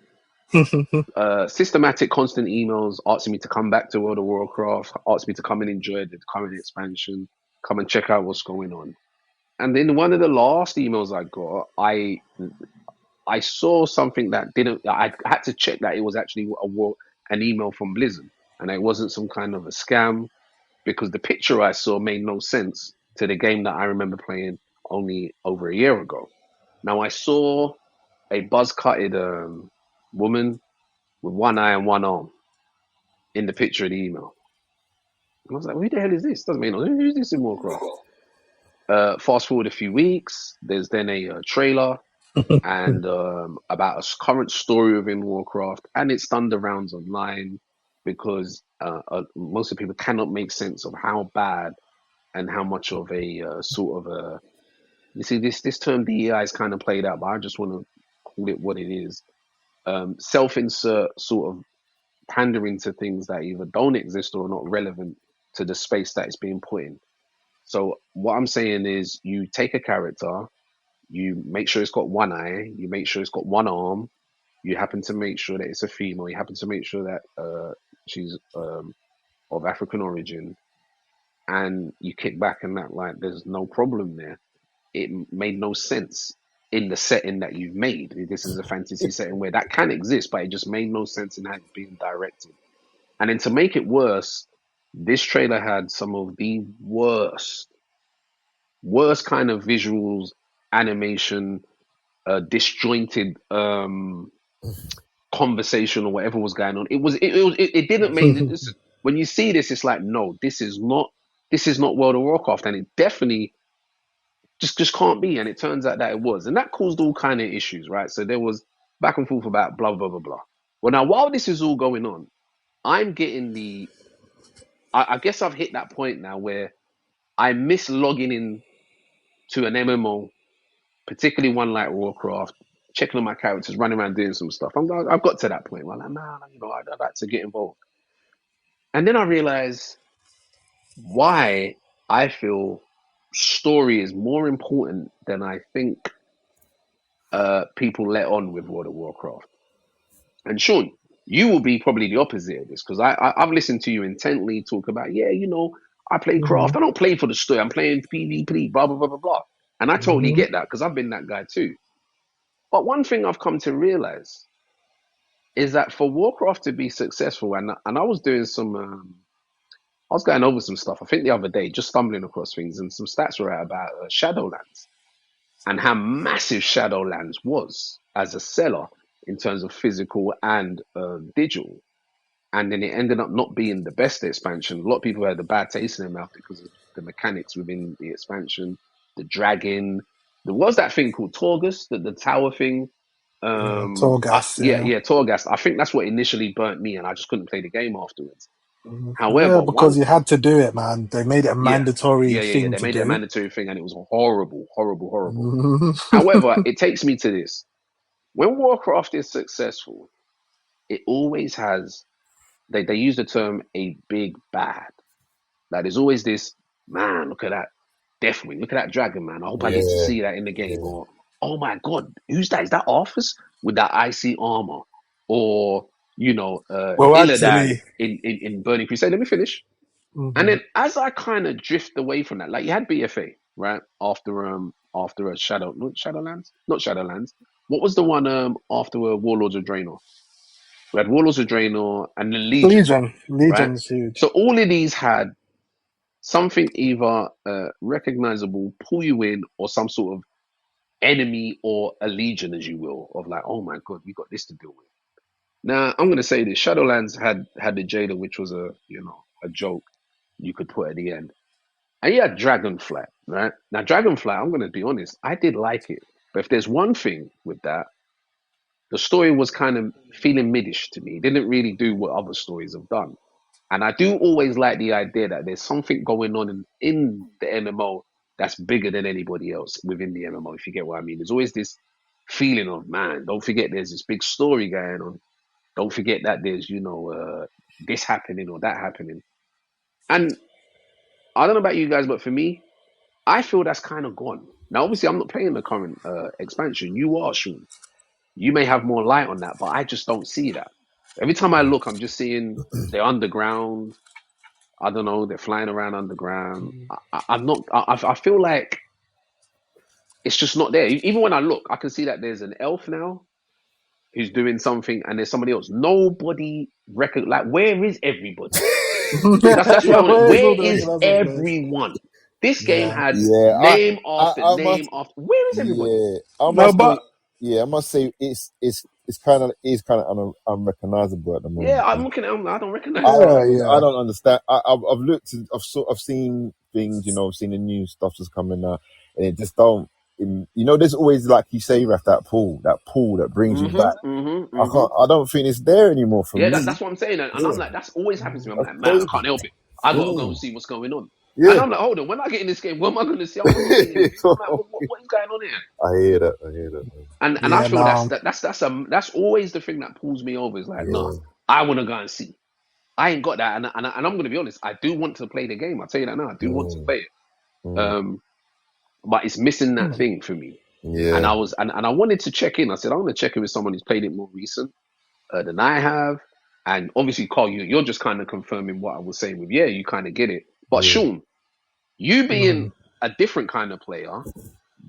Systematic, constant emails asking me to come back to World of Warcraft, asking me to come and enjoy the current expansion, come and check out what's going on. And in one of the last emails I got, I saw something that didn't. I had to check that it was actually an email from Blizzard, and it wasn't some kind of a scam because the picture I saw made no sense to the game that I remember playing only over a year ago. Now I saw a buzz-cutted woman with one eye and one arm in the picture of the email, and I was like, "Who the hell is this? Doesn't make no. Who's this in Warcraft?" Fast forward a few weeks, there's then a trailer and about a current story within Warcraft, and it's done the rounds online because most of the people cannot make sense of how bad and how much of a sort of a you see this term DEI is kind of played out, but I just want to call it what it is. Self-insert sort of pandering to things that either don't exist or are not relevant to the space that it's being put in. So what I'm saying is you take a character, you make sure it's got one eye, you make sure it's got one arm, you happen to make sure that it's a female, you happen to make sure that she's of African origin, and you kick back and that like there's no problem there. It made no sense in the setting that you've made. This is a fantasy setting where that can exist, but it just made no sense in how it's being directed. And then to make it worse, this trailer had some of the worst kind of visuals, animation, disjointed conversation or whatever was going on. It didn't make this. When you see this, it's like no, this is not World of Warcraft, and it definitely just can't be. And it turns out that it was, and that caused all kind of issues, right? So there was back and forth about blah blah blah blah. Well, now while this is all going on, I'm getting I guess I've hit that point now where I miss logging in to an MMO, particularly one like Warcraft, checking on my characters, running around doing some stuff. I've got to that point where I'm like, man, I'd like to get involved. And then I realize why I feel story is more important than I think people let on with World of Warcraft. And Sean, you will be probably the opposite of this because I've listened to you intently talk about, yeah, I play craft. Mhm. I don't play for the story. I'm playing PvP, blah, blah, blah, blah, blah. And I totally Mhm. get that because I've been that guy too. But one thing I've come to realize is that for Warcraft to be successful, and I was doing I was going over some stuff, I think the other day, just stumbling across things, and some stats were out about Shadowlands and how massive Shadowlands was as a seller in terms of physical and digital. And then it ended up not being the best expansion. A lot of people had a bad taste in their mouth because of the mechanics within the expansion, the dragon. There was that thing called Torgus, the tower thing. Yeah, Torghast, Yeah, yeah. yeah, Torghast. I think that's what initially burnt me, and I just couldn't play the game afterwards. Mhm. Yeah, However, because you had to do it, man. They made it a yeah, mandatory yeah. thing They to made it a do. mandatory thing, and it was horrible, horrible, horrible. Mhm. However, it takes me to this: when Warcraft is successful, it always has. They use the term a big bad. Like there's always this man. Look at that Deathwing. Look at that dragon, man. I hope I get to Yeah, see that in the game. yeah. Or oh my god, who's that? Is that Arthas with that icy armor? Or Well, Illidan actually, in Burning Crusade. Let me finish. And mhm. then as I kind of drift away from that, like you had BFA right after a Shadowlands, not Shadowlands. What was the one after Warlords of Draenor? We had Warlords of Draenor and the Legion, Legion. right? Legion is So huge. all of these had something either recognizable, pull you in, or some sort of enemy or a legion, as you will, of like, oh my god, we got this to deal with. Now I'm gonna say this: Shadowlands had the jailer, which was a joke you could put at the end, and you had Dragonflight, right? Now Dragonflight, I'm gonna be honest, I did like it, but if there's one thing with that, the story was kind of feeling middish to me. It didn't really do what other stories have done. And I do always like the idea that there's something going on in the MMO that's bigger than anybody else within the MMO, if you get what I mean. There's always this feeling of, man, don't forget there's this big story going on. Don't forget that there's, this happening or that happening. And I don't know about you guys, but for me, I feel that's kind of gone. Now, obviously, I'm not playing the current expansion. You are, Sean. You may have more light on that, but I just don't see that. Every time I look, I'm just seeing they're underground. I don't know. They're flying around underground. I'm not. I feel like it's just not there. Even when I look, I can see that there's an elf now who's doing something, and there's somebody else. Nobody reckon. Like, where is everybody? That's what I want. Where's all Where the is recognizable players? everyone? This game Yeah. had Yeah, name I, after I name must, after. Where is everybody? yeah, I No, must but say, yeah, I must say, it's kind of unrecognizable at the Yeah, moment. I'm looking at them. I don't recognize it. I yeah. don't understand. I've looked, I've seen things, I've seen the new stuff that's coming out, and it just don't. There's always, like you say, Raf, that pull that brings you back. I don't think it's there anymore for Yeah, me. that's what I'm saying. And I'm Yeah, like, that's always happens to me. I'm that's like, man, I crazy. can't help it. I gotta go and Mm, see what's going on. And yeah. I'm like, hold on, when I get in this game, what am I gonna see? I'm not seeing anything. I'm like, what is going on here? I hear that. I hear that. And I Yeah, feel no. that's always the thing that pulls me over. Is like, nah, Yeah. I wanna go and see. I ain't got that, and I'm gonna be honest. I do want to play the game. I'll tell you that now. I do want to Mm, play it. mm, But it's missing that thing for me. And yeah. I wanted to check in. I said I want to check in with someone who's played it more recent than I have. And obviously, Carl, you're just kind of confirming what I was saying with, yeah, you kind of get it. But Yeah. Sean, you being Mm. a different kind of player,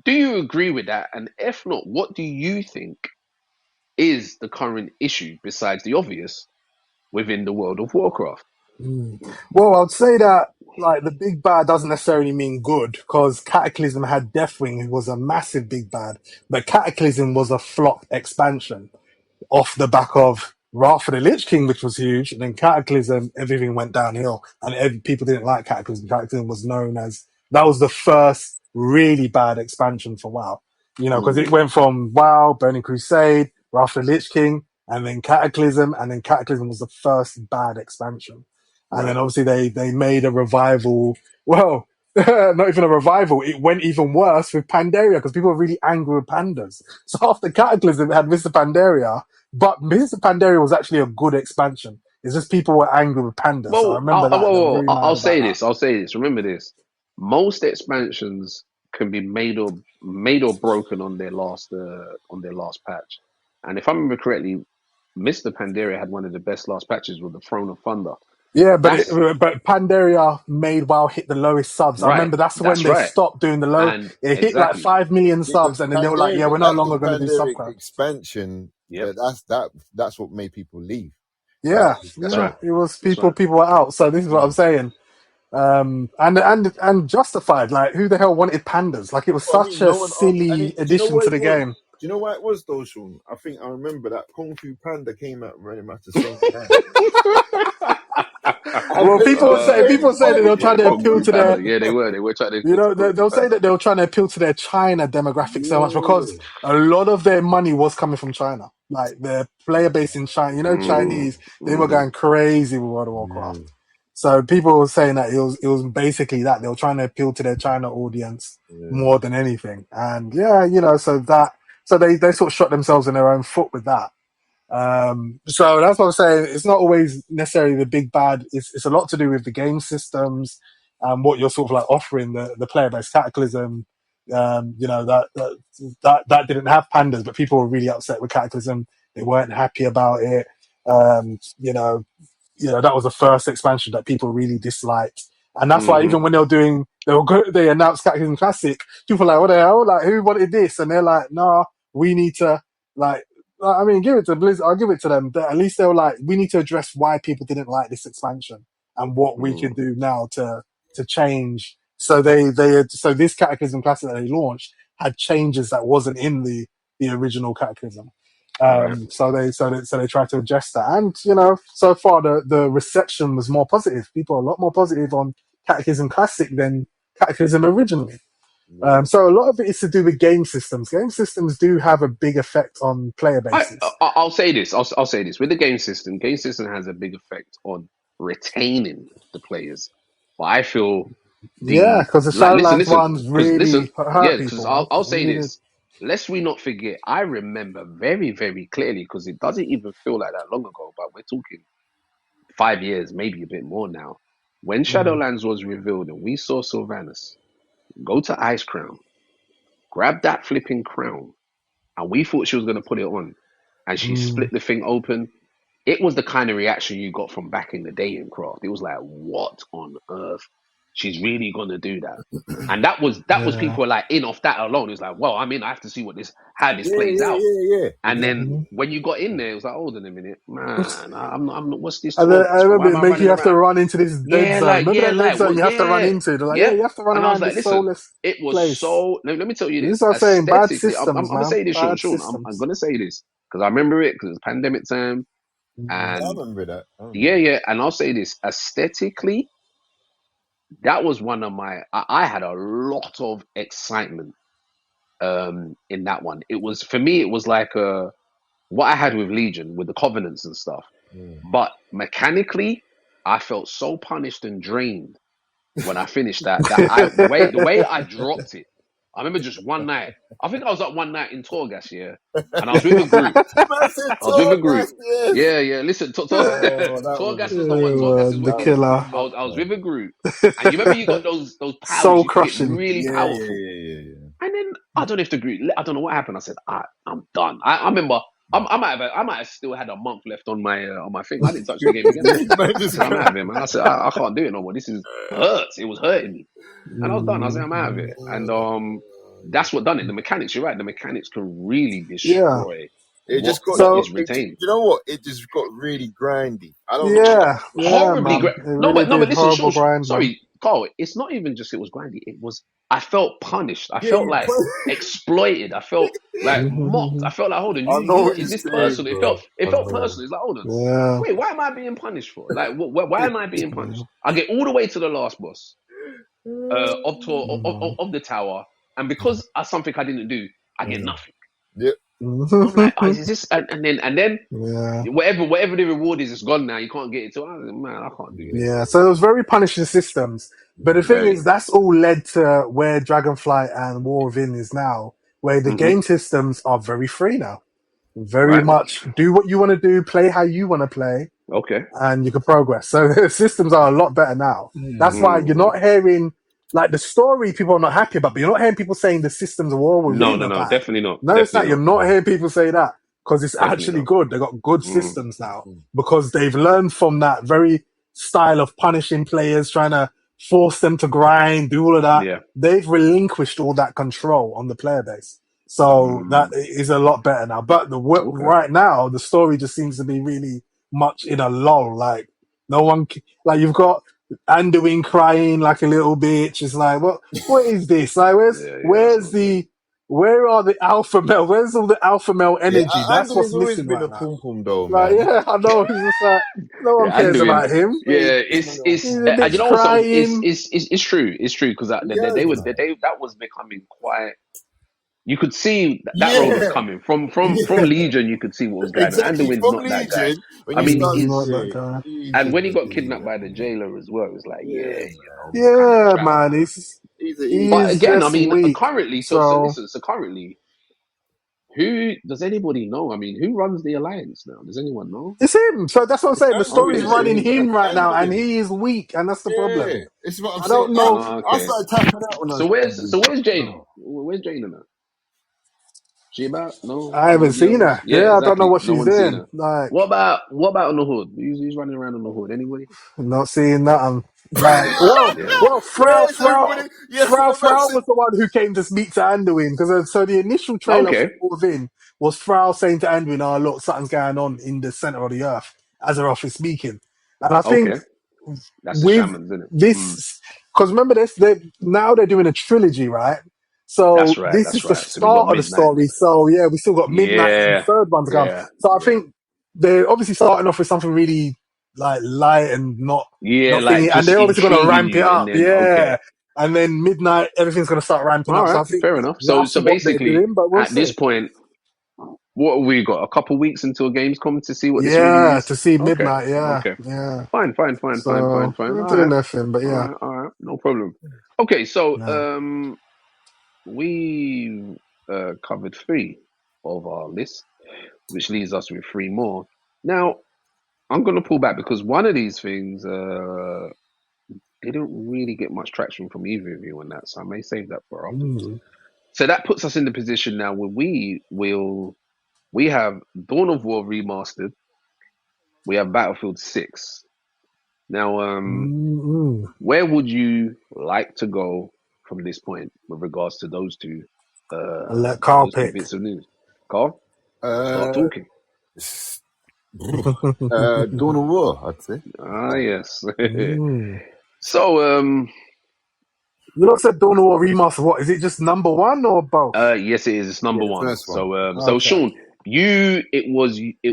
do you agree with that? And if not, what do you think is the current issue besides the obvious within the world of Warcraft? Well, I'd say that like the big bad doesn't necessarily mean good because Cataclysm had Deathwing, who was a massive big bad, but Cataclysm was a flop expansion off the back of Wrath of the Lich King, which was huge, and then Cataclysm, everything went downhill, and people didn't like Cataclysm. Cataclysm was known as that was the first really bad expansion for WoW, because it Mm, went from WoW, Burning Crusade, Wrath of the Lich King, and then Cataclysm was the first bad expansion, and then right. obviously they made a revival. Well, not even a revival. It went even worse with Pandaria because people were really angry with pandas. So after Cataclysm, it had Mr. Pandaria, but Mr. Pandaria was actually a good expansion. It's just people were angry with pandas. So I Well, remember that. They were well, very mad I'll about say that. this. I'll say this. Remember this. Most expansions can be made or broken on their last patch. And if I remember correctly, Mr. Pandaria had one of the best last patches with the Throne of Thunder. Yeah, but That's but Pandaria made WoW hit the lowest subs. I right. remember that's when That's they right. stopped doing the low. And It hit like exactly. 5 million Yeah, but subs, and then they were like, "Yeah, we're no The longer going to do pandemic subcrafts." expansion, Yep. that's what made people leave. Yeah, That's right. it was That's right. people were out. So this is what I'm saying. And justified. Like, who the hell wanted pandas? Like, it was Well, I such mean, a no one. And silly do you know addition what to it the was? game. Do you know why it was though, Sean? I think I remember that Kung Fu Panda came out very much the same time. And Well, they people were were saying saying, that they were Yeah, trying to Kung appeal Fu to their, Panda. Yeah, they were. They were trying to you appeal to know, Kung Fu they'll say Panda. that they were trying to appeal to their China demographic so much because yeah, a lot of their money was coming from China. Like their player base in China, Mm, Chinese, they were hmm going crazy with World of yeah, Warcraft. So people were saying that it was basically that they were trying to appeal to their China audience yeah, more than anything. And yeah, so they sort of shot themselves in their own foot with that. So that's what I'm saying. It's not always necessarily the big bad. It's a lot to do with the game systems and what you're sort of like offering the player base. Cataclysm, that didn't have pandas, but people were really upset with Cataclysm. They weren't happy about it. Um, you know, that was the first expansion that people really disliked. And that's why hmm even when they announced Cataclysm Classic, people were like, what the hell? Like, who wanted this? And they're like, nah, we need to, like, I mean, give it to Blizzard. I'll give it to them. At least they were like, we need to address why people didn't like this expansion and what we can do now to change. So so this Cataclysm Classic that they launched had changes that wasn't in the original Cataclysm. Right. So they tried to adjust that, and so far the reception was more positive. People are a lot more positive on Cataclysm Classic than Cataclysm originally. Yeah. So a lot of it is to do with game systems. Game systems do have a big effect on player bases. I'll say this. I'll say this. With the game system, has a big effect on retaining the players. But I feel Yeah, because the Shadowlands ones because really hurt yeah, because people, man. I'll say Really did. this. Lest we not forget, I remember very, very clearly because it doesn't even feel like that long ago, but we're talking 5 years, maybe a bit more now. When Mm, Shadowlands was revealed and we saw Sylvanas go to Ice Crown, grab that flipping crown, and we thought she was going to put it on, and she split mm, the thing open. It was the kind of reaction you got from back in the day in craft. It was like, what on earth? She's really gonna do that. And that was yeah. people like in off that alone. It's like, well, I mean, I have to see how this Yeah, plays yeah, out. yeah, yeah. And then Exactly. Mm-hmm. when you got in there, it was like, hold on a minute, man, I'm not. What's this And then I talk? Why remember am it I make you running have to around? run into this dead zone. Remember that dead zone What? you have to run Yeah, into? They're like, yeah, yeah. you have to run And I was around like, this listen, soulless it was place. so. Let me tell you This is this. what I'm saying. Bad Aesthetically, I'm systems, gonna man. say this, Bad Sean. I'm systems. gonna say this because I remember it because it was pandemic time, Mm. I and remember that. I yeah, remember that. yeah. And I'll say this aesthetically, that was one of my. I had a lot of excitement in that one. It was for me. It was like what I had with Legion with the covenants and stuff. Mm. But mechanically, I felt so punished and drained when I finished that the way I dropped it. I remember just one night. I think I was up one night in Torgas, yeah, and I was with a group. Man said I was with a group. Torgas, yes. Yeah, yeah. Listen, Oh, that was Torgas a was the one. Yeah, cool. Torgas is man, the wicked. That was a killer. good I was man. with a group, and you remember you got those powers. Soul You could get crushing. really Yeah, yeah, powerful. yeah, yeah, yeah. And then I don't know if the group. I don't know what happened. I said, I'm done. I remember. I might have still had a month left on my thing. I didn't touch the game again. Man I just said, I'm out of it, man. I said, I can't do it no more. This is hurts. It was hurting me, and I was done. I said, I'm out of Mm. it. And that's what done it. The mechanics. You're right. The mechanics can really Yeah. destroy it just got. what So is retained. You know what? It just got really grindy. I don't know. yeah, Horribly man. great. It really No, but did listen, horrible grind, man. sorry, Carl. It's not even just it was grindy. It was. I felt punished. I Yeah, felt you. like exploited. I felt like mocked. I Mhm. felt like, hold on, I know you what you're is this saying, personal? bro. It I felt know. personal. It's like, hold on, Yeah. wait, why am I being punished for? Like, why am I being punished? I get all the way to the last boss Mm. of the tower, and because something I didn't do, I get Mm. nothing. Yeah. I'm like, oh, is this? And then Yeah. whatever the reward is, it's gone now. You can't get it. So I was like, man, I can't do this. Yeah. So it was very punishing systems. But the thing Very. is, that's all led to where Dragonflight and War Within is now, where the Hmm. game systems are very free now. Very Right. much do what you want to do, play how you want to play, Okay. and you can progress. So the systems are a lot better now. That's why you're Mm. not hearing like the story people are not happy about, but you're not hearing people saying the systems of War No, Within no, are no. bad. Definitely not. Notice that Definitely you're not. not hearing people say that because it's Definitely actually not. good. They got good Mm. systems now because they've learned from that very style of punishing players, trying to force them to grind, do all of that. Yeah. They've relinquished all that control on the player base. So that Mm. is a lot better now. But Okay. right now, the story just seems to be really much in a lull. Like no one, like you've got Anduin crying like a little bitch. It's like, what is this? Like, Yeah, yeah. That's not good. where are the alpha male? Where's all the alpha male Yeah. energy? That's what's Anthony's always missing been right a now. pum pum though, Like, man. yeah, I know. He's just like, no one Yeah, I'm cares doing. about him. Yeah, He's it's a you bitch know also crying. it's true. It's true because He has, man. that was becoming quite. You could see that road was Yeah. coming from Yeah. Legion. You could see what was going on. Exactly. Anduin's From not that guy. Legion, when I you mean, start, Not he's that yeah, guy. and Legion's when he a got busy kidnapped one. by the jailer as well, it was like, Yeah, yeah, man. we kind of Yeah, trapped. man. He's But He's again, I just mean, weak. currently, so So listen, so currently, who does anybody know? I mean, who runs the alliance now? Does anyone know? it's him. So that's what I'm saying. The story's Okay, so running Anduin. he, him right now, and Anduin. he is weak, and that's the problem. Yeah, it's what I'm I saying. don't know. I okay. started tapping out when I So saw Anduin. where's Jane? Where's Jane in that? She about? No, I haven't nobody seen knows. her. Yeah, Yeah, I don't know exactly. what No she's one's seen doing. her. Like, What about on the hood? Who's running around on the hood? Anybody? not seeing nothing. Like, well, Yeah. well, Where's everybody? Yes, what I'm Frau saying. was the one who came to speak to Anduin because so the initial trailer for Okay. Within was Frau saying to Anduin, "Oh, look, something's going on in the center of the earth." Azeroth is speaking, and I think Okay. That's the with shamans, isn't it? this, because remember this, now they're doing a trilogy, right? So That's right. this That's is the right. So we got start of the midnight. story. So yeah, we still got Midnight as the Yeah. third one to come. Yeah. So I Yeah. think they're obviously starting off with something really like light and not Yeah. Like thingy, and just they're obviously going to intriguing ramp it you, and up. then Yeah, okay. and then midnight, everything's going to start ramping All up. So right, I think fair enough. that's So what they're basically, doing, but we'll at this see. point, what have we got? A couple weeks until games come to see what this really Yeah, is. to see Okay, midnight. Yeah, okay, yeah. fine, fine, fine, fine, fine, So fine. we're All doing right, nothing, but all yeah, right, all right, no problem. Okay, so yeah. we covered three of our list, which leaves us with three more. Now, I'm going to pull back because one of these things didn't really get much traction from either of you on that, so I may save that for afterwards. Mm. So that puts us in the position now where we have Dawn of War remastered, we have Battlefield 6. Now, Mm-mm. where would you like to go from this point with regards to I'll let Carl those two pick. bits of news? Carl, start Uh, talking. Dawn of War, I'd say. Ah, yes. Mm. So, You lot said Dawn of War remaster. What is it? Just number one or both? yes, it is. It's Yeah, number the one. first one. So Okay. Sean, it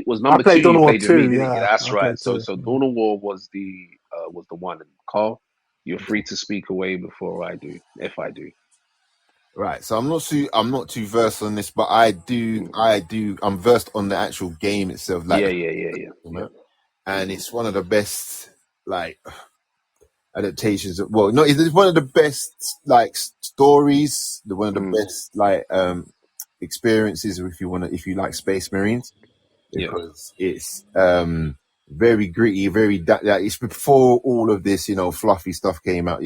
was I number two. played Dawn You of War played with me, two. didn't you? Yeah, That's I right. played So two. so Dawn of War was the one. And Carl, you're free to speak away before I do, if I do. Right, so I'm not too versed on this, but Mm. I'm versed on the actual game itself, like Yeah, the yeah, yeah, yeah, you yeah. know, and Hmm. it's one of the best like adaptations. Well, no, it's one of the best like stories, one of the Mm. best like experiences if you like Space Marines, Yeah. because it's very gritty, like it's before all of this, fluffy stuff came out.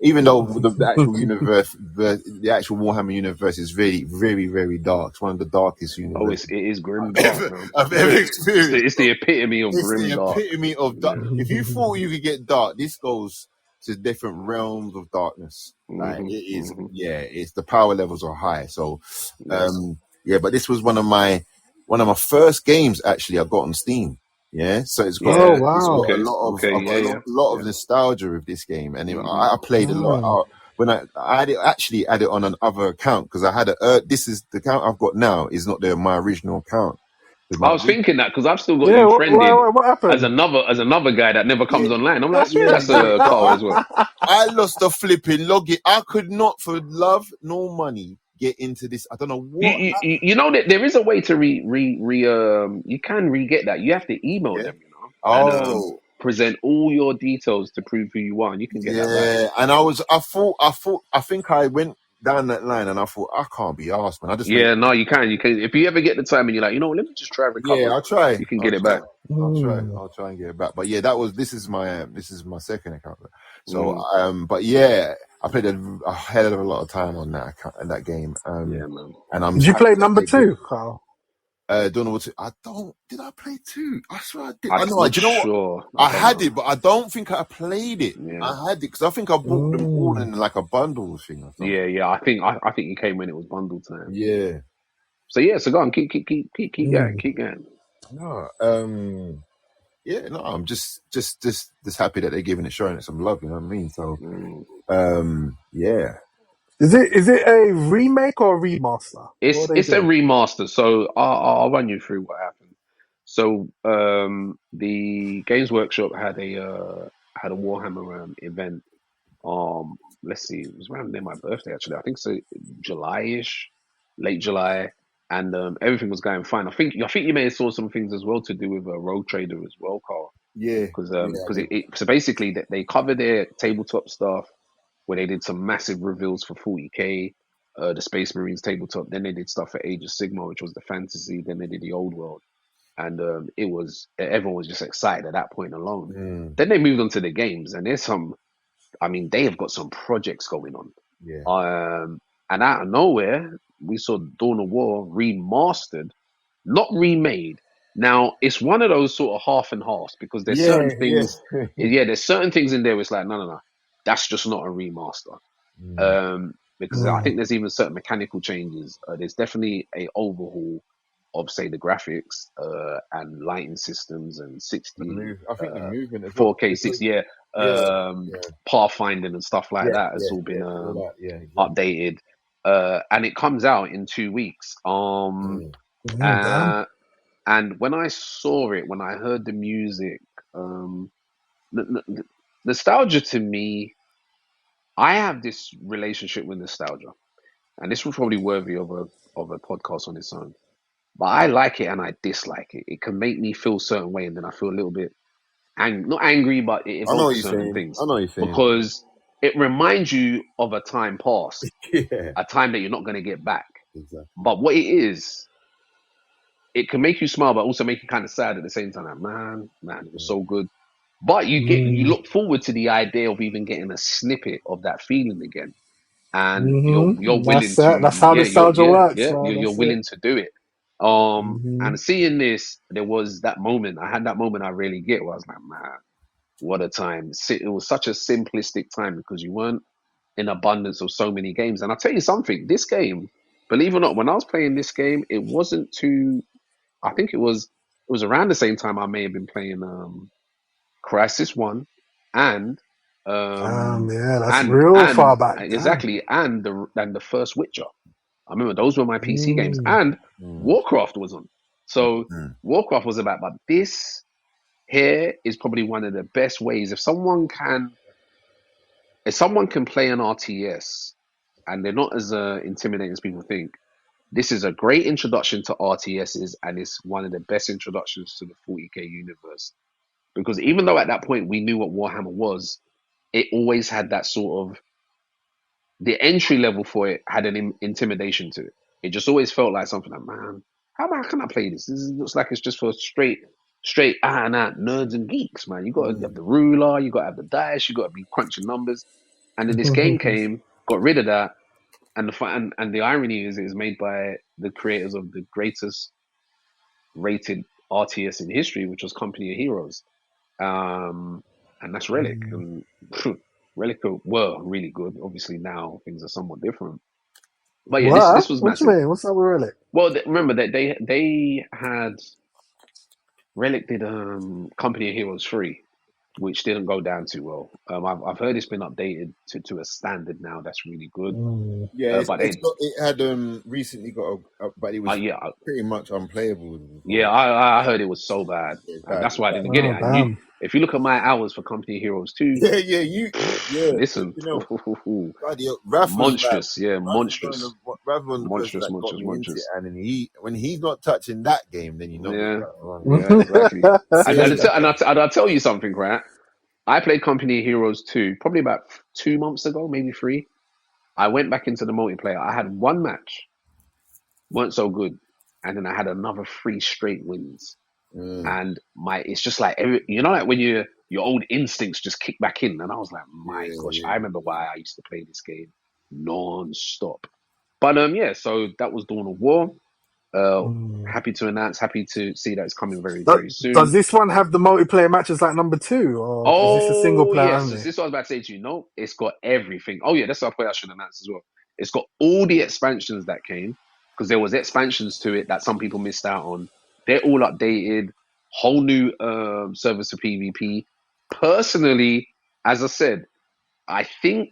Even though Mm. the actual universe, the actual Warhammer universe is very, very, very dark. It's one of the darkest Oh, universes it is grim dark, man. I've ever experienced. It's the epitome of It's the grim dark. epitome of dark. Yeah. If you thought you could get dark, this goes to different realms of darkness. Like Hmm. it is, Hmm. yeah. It's the power levels are high. So, Yeah. yeah. But this was one of my first games actually I got on Steam. Yeah, so Oh Yeah. it's got wow. a Okay. lot of Okay. I've got Yeah. a lot, Yeah. lot of Yeah. nostalgia with this game, and Hmm. I played a lot. Mm. When I had it, actually had it on another account because I had this is the account I've got now is not my original account. 'Cause I was thinking that because I've still got Yeah. you What, friended what as happened? another guy that never yeah, comes online. I'm like, I swear yeah, that's yeah. a Carl as well. I lost the flipping login. I could not, for love nor money, get into this. I don't know what. You know that there is a way to you can re-get that. You have to email Yeah. them, and Oh, present all your details to prove who you are, and you can get that back. yeah. And I think I went down that line, and I thought I can't be asked, man. I just went. Yeah, no, you can. You can. If you ever get the time and you're like, let me just try and Yeah, recover it, I'll try. you can I'll get it try. back. Mm. I'll try and get it back. But yeah, this is my second account. So Mm, but yeah, I played a hell of a lot of time on that account and that game. yeah, man. And I'm Did you happy play that number they did. two, Carl? Don't know what to. I don't. Did I play two? I swear I did. I'm I know. not Do you know what? sure. I I don't had know. it, but I don't think I played it. Yeah, I had it because I think I bought them all Mm. in like a bundle thing or something. yeah. I think you came when it was bundle time. Yeah. So yeah, so go on, keep going, Mm. keep going. No. Yeah. No. I'm just happy that they're giving it, showing it some love. You know what I mean? So. Mm. Yeah. Is it a remake or a remaster? What are they It's a doing? remaster, so I'll run you through what happened. So the Games Workshop had a Warhammer event. Let's see, it was around near my birthday actually. I think so, July-ish, late July, and everything was going fine. I think you may have saw some things as well to do with a Road Trader as well, Carl, Yeah. Yeah. I because did. so basically they covered their tabletop stuff where they did some massive reveals for 40K, the Space Marines tabletop. Then they did stuff for Age of Sigma, which was the fantasy. Then they did the old world, and everyone was just excited at that point alone. Mm, Then they moved on to the games, and there's some. I mean, they have got some projects going on. yeah. And out of nowhere, we saw Dawn of War remastered, not remade. Now it's one of those sort of half and halves because there's Yeah. certain Yeah. things. Yeah, there's certain things in there. Where it's like, no, that's just not a remaster. Mm, Because I Mm. think there's even certain mechanical changes. There's definitely a overhaul of say the graphics and lighting systems and I think the movement as well. 4K 60 yeah Yeah. Yeah. pathfinding and stuff like Yeah. that has Yeah. all Yeah. been All that. Yeah. Exactly. updated. And it comes out in 2 weeks. Mm, Mm, damn. Uh, and when I saw it, when I heard the music, um, nostalgia to me I have this relationship with nostalgia, and this was probably worthy of a podcast on its own. But I like it and I dislike it. It can make me feel a certain way, and then I feel a little bit not angry, but it I know what evokes you're certain saying. things I know what you're saying. because it reminds you of a time past, Yeah, a time that you're not going to get back. exactly. But what it is, it can make you smile, but also make you kind of sad at the same time. Like, man, it was so good. But you Mm. look forward to the idea of even getting a snippet of that feeling again, and you're willing That's it. to, That's how nostalgia works, man. you're That's it. willing to do it. Hmm. And seeing this, there was that moment. I had that moment I really get where I was like, man, what a time! It was such a simplistic time because you weren't in abundance of so many games. And I'll tell you something, this game, believe it or not, when I was playing this game, it wasn't too. I think it was around the same time I may have been playing Crisis One, and Yeah, that's and real and far back. Damn. exactly, and the first Witcher. I remember those were my PC games, Mm. and Mm. Warcraft was on. So Mm. Warcraft was about, but this here is probably one of the best ways. If someone can play an RTS and they're not as intimidating as people think, this is a great introduction to RTSs, and it's one of the best introductions to the 40k universe. Because even though at that point we knew what Warhammer was, it always had that sort of the entry level for it had an intimidation to it. It just always felt like something like, man, how can I play this? Looks like it's just for straight and out nerds and geeks, man. You got to have Mm. the ruler, you got to have the dice, you got to be crunching numbers. And then this game came, got rid of that, and the irony is, it is made by the creators of the greatest rated RTS in history, which was Company of Heroes, and that's Relic. And Relic were really good. Obviously now things are somewhat different, but yeah, this What? was What you massive. mean? What's up with Relic? Well, remember that they had Relic did Company of Heroes 3, which didn't go down too well. I've heard it's been updated to a standard now that's really good. Yeah, But it had recently got but it was yeah, pretty much unplayable yeah, before. I heard it was so bad, It's and bad, that's it's why I bad. didn't get it. Oh, And damn. if you look at my hours for Company of Heroes 2, Yeah, yeah. listen, You know, bloody hell, Raf was like, monstrous, yeah, Raf was one of the person monstrous, that got me into it, monstrous. and then when he's not touching that game, then you know there's Yeah, something wrong. yeah, exactly. And and, Seriously. I'll tell you something, right? I played Company of Heroes 2 probably about 2 months ago, maybe three. I went back into the multiplayer. I had one match, weren't so good, and then I had another three straight wins. Mm, And it's just like like when your old instincts just kick back in, and I was like, my gosh, yeah. I remember why I used to play this game non-stop. But yeah, so that was Dawn of War. Uh, Mm. happy to see that it's coming very, Does, very does soon. this one have the multiplayer matches like number two, or is this a single Oh player yes, this only? is what I was about to say to you. No, it's got everything. Oh yeah, that's what I should announce as well. It's got all the expansions that came, because there was expansions to it that some people missed out on. They're all updated. Whole new service for PvP. Personally, as I said, I think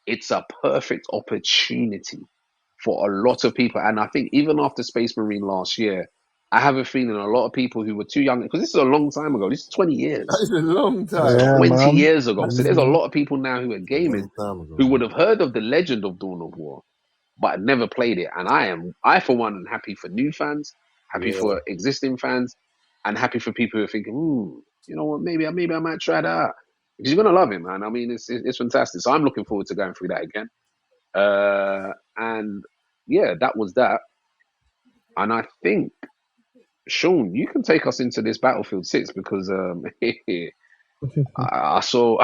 it's a perfect opportunity for a lot of people. And I think even after Space Marine last year, I have a feeling a lot of people who were too young, because this is a long time ago. This is 20 That years, is a long time. Yeah, 20 man. years ago. So there's a Hmm. lot of people now who are A gaming long time ago, who would man. have heard of the legend of Dawn of War, but never played it. And I for one, am happy for new fans, happy Yeah. for existing fans, and happy for people who are thinking, you know what, maybe I might try that out. Because you're gonna love it, man. I mean, it's fantastic. So I'm looking forward to going through that again. And yeah, that was that. And I think Sean, you can take us into this Battlefield 6, because I saw,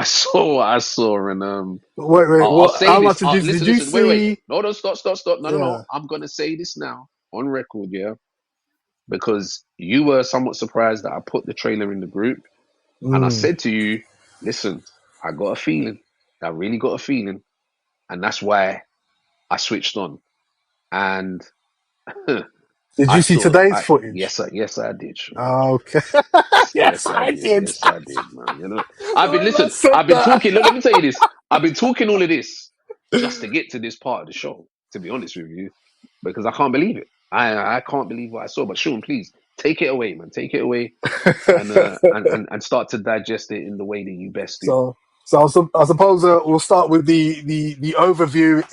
and Wait. I'll What? say How this. much did you Listen. Wait. see? No, don't stop. No. Yeah. I'm gonna say this now on record, yeah, because you were somewhat surprised that I put the trailer in the group, and I Mm. said to you, listen, I got a feeling. I really got a feeling, and that's why I switched on. And Did I you see saw. today's footage? Yes, I did, Sean. Okay. Yes, Yes, I I did. did. Yes, I did, man. When I said I've been that. talking. Look, let me tell you this. I've been talking all of this just to get to this part of the show. To be honest with you, because I can't believe it. I can't believe what I saw. But Sean, please take it away, man. Take it away, and start to digest it in the way that you best So do. So I suppose we'll start with the overview.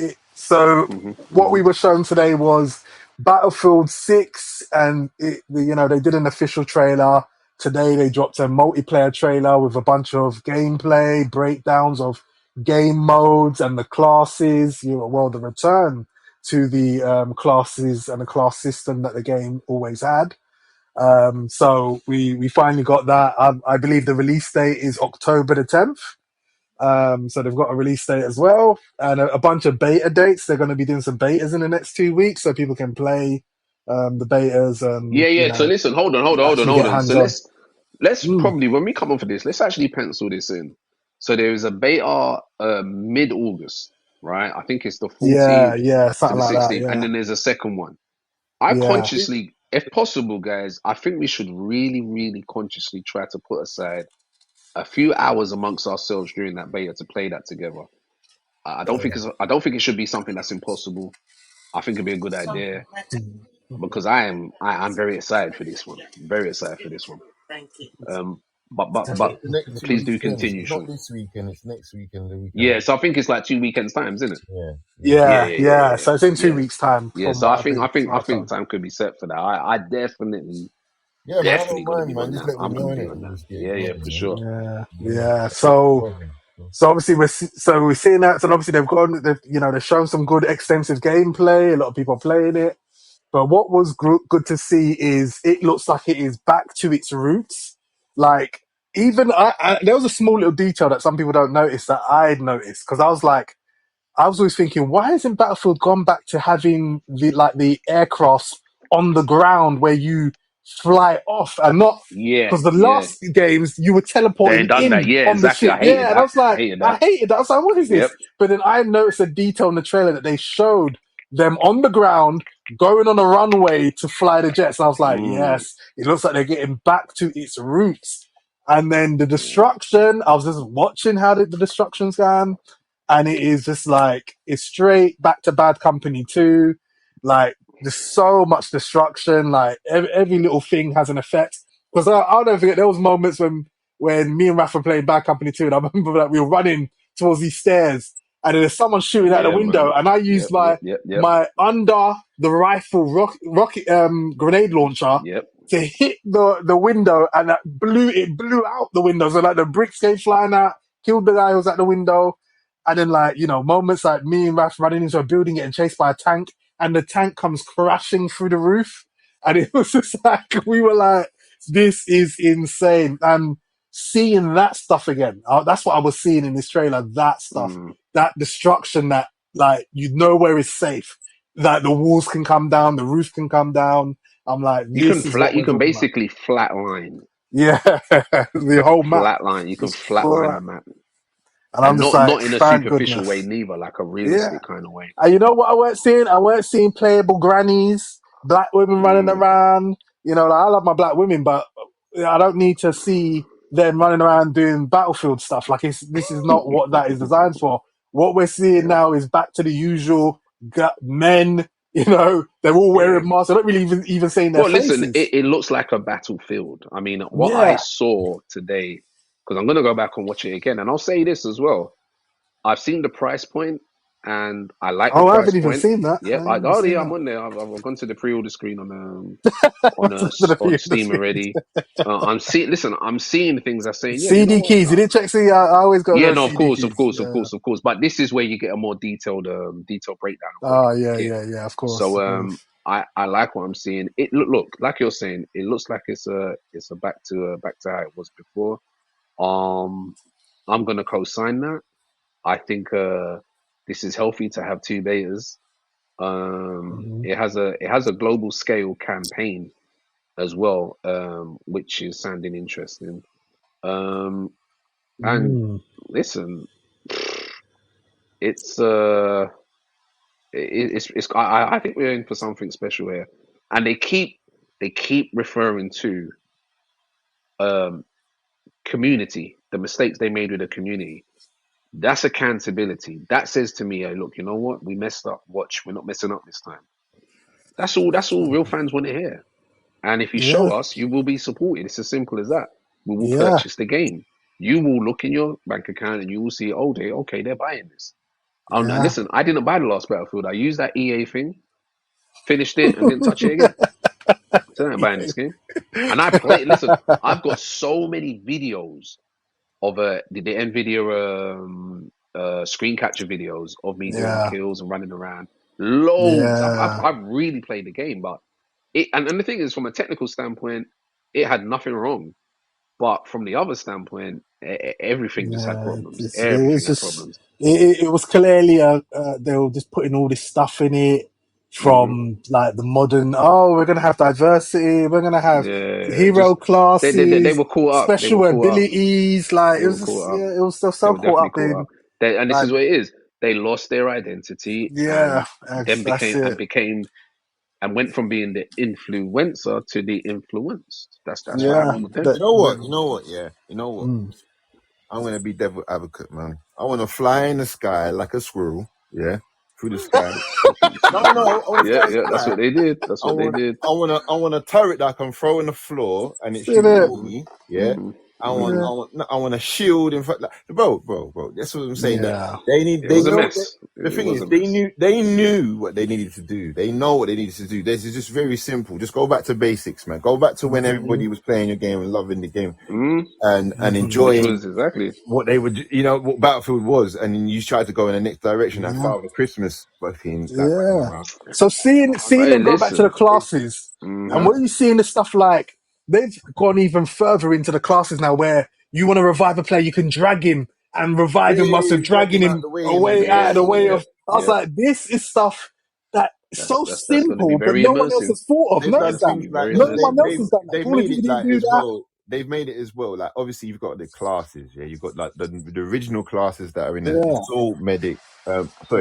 What we were shown today was Battlefield 6, and they did an official trailer. Today they dropped a multiplayer trailer with a bunch of gameplay, breakdowns of game modes and the classes. The return to the classes and the class system that the game always had. So we finally got that. I believe the release date is October the 10th. So they've got a release date as well, and a bunch of beta dates. They're going to be doing some betas in the next 2 weeks, so people can play the betas and Yeah. So listen, hold actually get on. So hands on. let's Mm. probably, when we come on for this, let's actually pencil this in. So there is a beta mid August, right? I think it's the Yeah, 14th yeah, to something the like that. 16th, and Yeah, then there's a second one. I yeah, consciously, if possible, guys, I think we should really, really consciously try to put aside a few hours amongst ourselves during that beta to play that together. I don't think it should be something that's impossible. I think it'd be a good idea because I'm very excited for this one. Very excited for this one. But The next two please do weekends. continue, It's not Sean. this weekend. It's next weekend. The weekend. Yeah, so I think it's like 2 weekends times, isn't it? Yeah, yeah. Yeah, yeah, yeah, yeah, yeah. yeah, So it's in two yeah. weeks' time, Yeah, from so what I've been. I What I've think told. time could be set for that. I definitely Yeah, man. I don't gonna mind, be man. on Just that. let me I'm know gonna in be it on and that. just get it Yeah, going, for man. sure. Yeah, Yeah, yeah. that's not a problem. So obviously we're seeing that. So obviously they've shown some good extensive gameplay. A lot of people are playing it. But what was good to see is it looks like it is back to its roots. Like, even there was a small little detail that some people don't notice that I'd noticed, because I was always thinking, why hasn't Battlefield gone back to having the aircrafts on the ground where you fly off and not, Yeah, because the yeah. last games you were They teleporting ain't done that. in Yeah, on the exactly. ship. I hated Yeah, and I that. was I like, hated I that. hated that. I was like, what is Yep. this? But then I noticed a detail in the trailer that they showed them on the ground going on a runway to fly the jets. And I was like, Mm, yes, it looks like they're getting back to its roots. And then the mm, destruction, I was just watching how the destruction's gone, and it is just like it's straight back to Bad Company 2. Like, there's so much destruction. Like, every little thing has an effect. Because I'll never forget, there was moments when me and Raph were playing Bad Company 2, and I remember that we were running towards these stairs, and then there's someone shooting out the yeah, window, man. and I used Yep, yep, my yep, yep, my under the rifle rocket grenade launcher yep. to hit the window, and it blew out the window. So like the bricks came flying out, killed the guy who was at the window. And then, moments like me and Raph running into a building, getting chased by a tank, and the tank comes crashing through the roof. And it was just like, we were like, this is insane. And seeing that stuff again, that's what I was seeing in this trailer, that stuff, Mm. that destruction that, like, where is safe. That the walls can come down, the roof can come down. I'm like, this is what You we're can talking about. basically flatline, Yeah, the whole map flatline. You can is flatline flat. the map, And I'm and just not like, in a thank superficial way, goodness. neither, like a Yeah. realistic kind of way. And you know what I weren't seeing? I weren't seeing playable grannies, black women running Mm. around. Like, I love my black women, but I don't need to see them running around doing battlefield stuff. Like, this is not what that is designed for. What we're seeing Yeah, now is back to the usual men. They're all yeah. wearing masks. They're not really even seeing their Well, listen, faces. it looks like a battlefield. I mean, what I Yeah. saw today, because I'm gonna go back and watch it again, and I'll say this as well. I've seen the price point, and I like the Oh, I price haven't even point. seen that. I Yep. haven't even Oh seen yeah, I'm that. on there. I've gone to the pre-order screen What's the on review? Steam already. I'm seeing. Listen, I'm seeing things. I'm saying, yeah, you know CD what? keys. You didn't check CD. I always got Yeah, those no, of CD course, of keys. course, of Yeah. course, of course. But this is where you get a more detailed breakdown of what Oh, you're gonna yeah, get. yeah, yeah. Of course, So of course. I like what I'm seeing. It look like you're saying. It looks like it's a back to how it was before. Um, I'm gonna co-sign that. I think this is healthy to have two betas. Hmm. It has a global scale campaign as well, which is sounding interesting. Um, and Mm. listen, it's it's I think we're in for something special here, and they keep referring to um community, the mistakes they made with the community. That's accountability. That says to me, hey, look, you know what? We messed up. Watch, we're not messing up this time. That's all real fans want to hear. And if you show Yeah, us, you will be supported. It's as simple as that. We will yeah, purchase the game. You will look in your bank account and you will see, oh, they're buying this. Oh, no, Yeah. listen, I didn't buy the last Battlefield. I used that EA thing, finished it, and didn't touch it again. So I'm not buying this game. And I play. Listen, I've got so many videos of the NVIDIA screen capture videos of me doing Yeah. kills and running around. Loads. Yeah. I've really played the game, but and the thing is, from a technical standpoint, it had nothing wrong. But from the other standpoint, everything just had Yeah. problems. It was Everything had just, problems. it was clearly, they were just putting all this stuff in it Hmm. from like the modern, oh, we're going to have diversity. We're going to have Yeah, hero just they classes, were caught up. They were special caught up. abilities. Like, They it were was just, caught up. yeah, it was so, They so were caught definitely up caught in, up. And this like, is what it is. They lost their identity yeah, and then that's became it. and went from being the influencer to the influenced. That's what Yeah. happened with them. You know what? You know what? Yeah. You know what? Mm. I'm gonna be devil advocate, man. I want to fly in the sky like a squirrel. Yeah, through the sky. No, no, I want to Yeah, fly in the yeah, that's sky. what they did. That's I what they want, did. I want a turret that I can throw on the floor and it See shoots that? at Hmm. me. Yeah. Hmm. Yeah. I want a shield in front. Like, bro. That's what I'm saying. That Yeah. It they was a know. mess. The It thing was is, a mess. they knew what they needed to do. They know what they needed to do. This is just very simple. Just go back to basics, man. Go back to when Mm-hmm. everybody was playing your game and loving the game Hmm. and Mm-hmm. Which enjoying was exactly. what they would, what Battlefield was, and then you tried to go in the next direction and Yeah. Father Christmas fucking like running Yeah. around. So seeing Hey, them go back to the listen. classes, and Hmm. what are you seeing the stuff like? They've gone even further into the classes now, where you want to revive a player, you can drag him and revive him whilst you're Drag dragging him out him the way and away out Yeah, of the way yeah, of. I was yeah. like, this is stuff that is so That's going to be simple, but very no one else immersive. has thought of. they've None of done That's going that. to things be like very No immersive. one else has done that. they've Call of made Duty it didn't like do as that. well. They've made it as well. Like obviously you've got the classes. Yeah, you've got like the original classes that are in the Yeah, assault medic.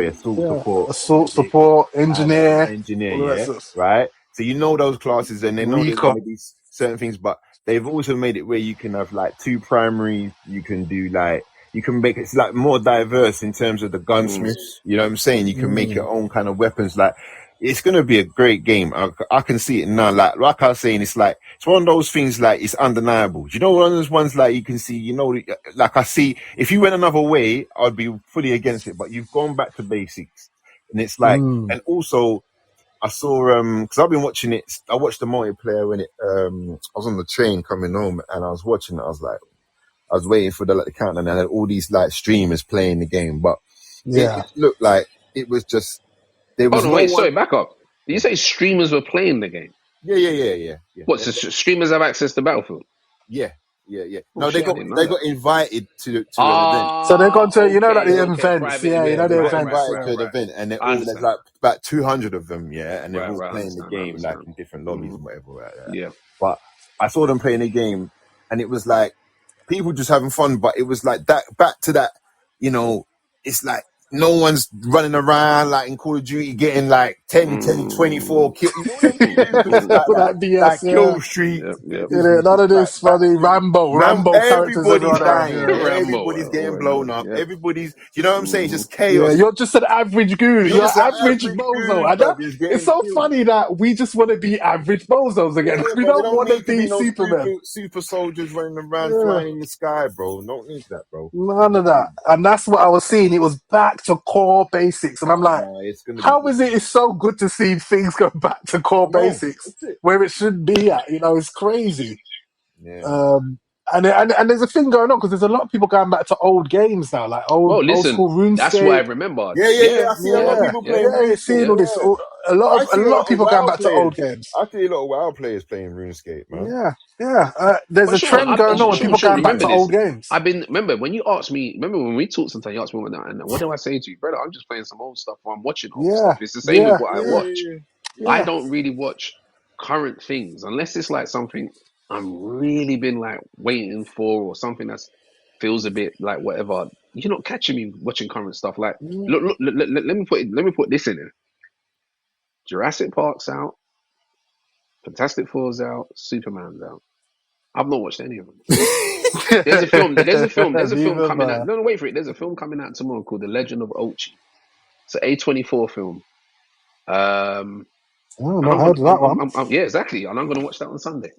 Assault yeah. support Assault medic support, and engineer, engineer. all of that Yeah, stuff. right. So you know those classes, and they know there's going Recon. to be certain things, but they've also made it where you can have like two primaries. You can do like you can make it like more diverse in terms of the Mm. gunsmiths. You know what I'm saying? You can make Mm, your own kind of weapons. Like it's gonna be a great game. I can see it now. Like I was saying, it's like it's one of those things like it's undeniable. You know, one of those ones like you can see. You know, like I see. If you went another way, I'd be fully against it. But you've gone back to basics, and it's like, mm. and also I saw because I've been watching it. I watched the multiplayer when it I was on the train coming home and I was watching it. I was like, I was waiting for the countdown and I had all these like streamers playing the game, but it Yeah. just looked like it was just there Hold was on, no wait. one. Sorry, back up. Did you say streamers were playing the game? Yeah. What? So streamers have access to Battlefield? Yeah. Oh No, shit, I didn't know they that. got invited to an event. So they're going Ah, to, like okay, the okay. events. Private Yeah, event. They the got Right, events. invited right, Yeah. to an right. event, and they're I all there's understand. like about 200 of them, yeah, and they're Right, all right. I playing the understand. I game like understand. in different lobbies Hmm. and whatever. Right. Yeah. But I saw them playing the game, and it was like people just having fun. But it was like that back to that, you know, it's like no one's running around like in Call of Duty getting like 24 Mm. kills. You know what them stupid Mm. like that That BS, like yeah. kill streak Yep, yep. None businesses of like this back funny to Rambo characters they're everybody's going on. dying, Yeah. Rambo. everybody's getting Oh, blown no. up, Yep. everybody's you know what I'm saying? It's just Yeah, chaos. you're just an average goon. You're You're an just an average average bozo. dude, And bro. that, Just it's getting so killed. funny that we just want to be average bozos again. Yeah, We bro. They don't don't want to need to be be no Superman. super soldiers running around Yeah. flying in the sky, bro. Don't need that, bro. None of that. And that's what I was seeing. It was back to core basics. And I'm like, It's gonna be how good. is it? It's so good to see things go back to core I know. basics That's it. where it should be at. It's crazy. Yeah, man. Um, and there's a thing going on because there's a lot of people going back to old games now, like Well, old listen, school that's what I RuneScape. remembered. Yeah. Yeah, I see a lot of yeah, Yeah, people yeah, playing yeah, seeing yeah. all this. RuneScape. A I see a lot lot of of people going WoW back to old players. games. I see a lot of WoW players playing RuneScape, man. Yeah. There's But a Sean, trend going on with people Sean, going back remember to this. old games. Remember when you asked me, remember when we talked sometimes, you asked me, and what do I say to you, brother? I'm just playing some old stuff or I'm watching old stuff. Yeah, It's the same with yeah, what I Yeah, watch. I yeah. don't really watch current things unless it's like something I'm really been like waiting for or something that's feels a bit like whatever. You're not catching me watching current stuff. Like, Mm. look, let me put this in it. Jurassic Park's out, Fantastic Four's out, Superman's out. I've not watched any of them. There's a film Neither coming out. man. No, wait for it. There's a film coming out tomorrow called The Legend of Ochi. It's an A24 film. Oh, And not heard of that one. yeah, exactly. And I'm gonna watch that on Sunday.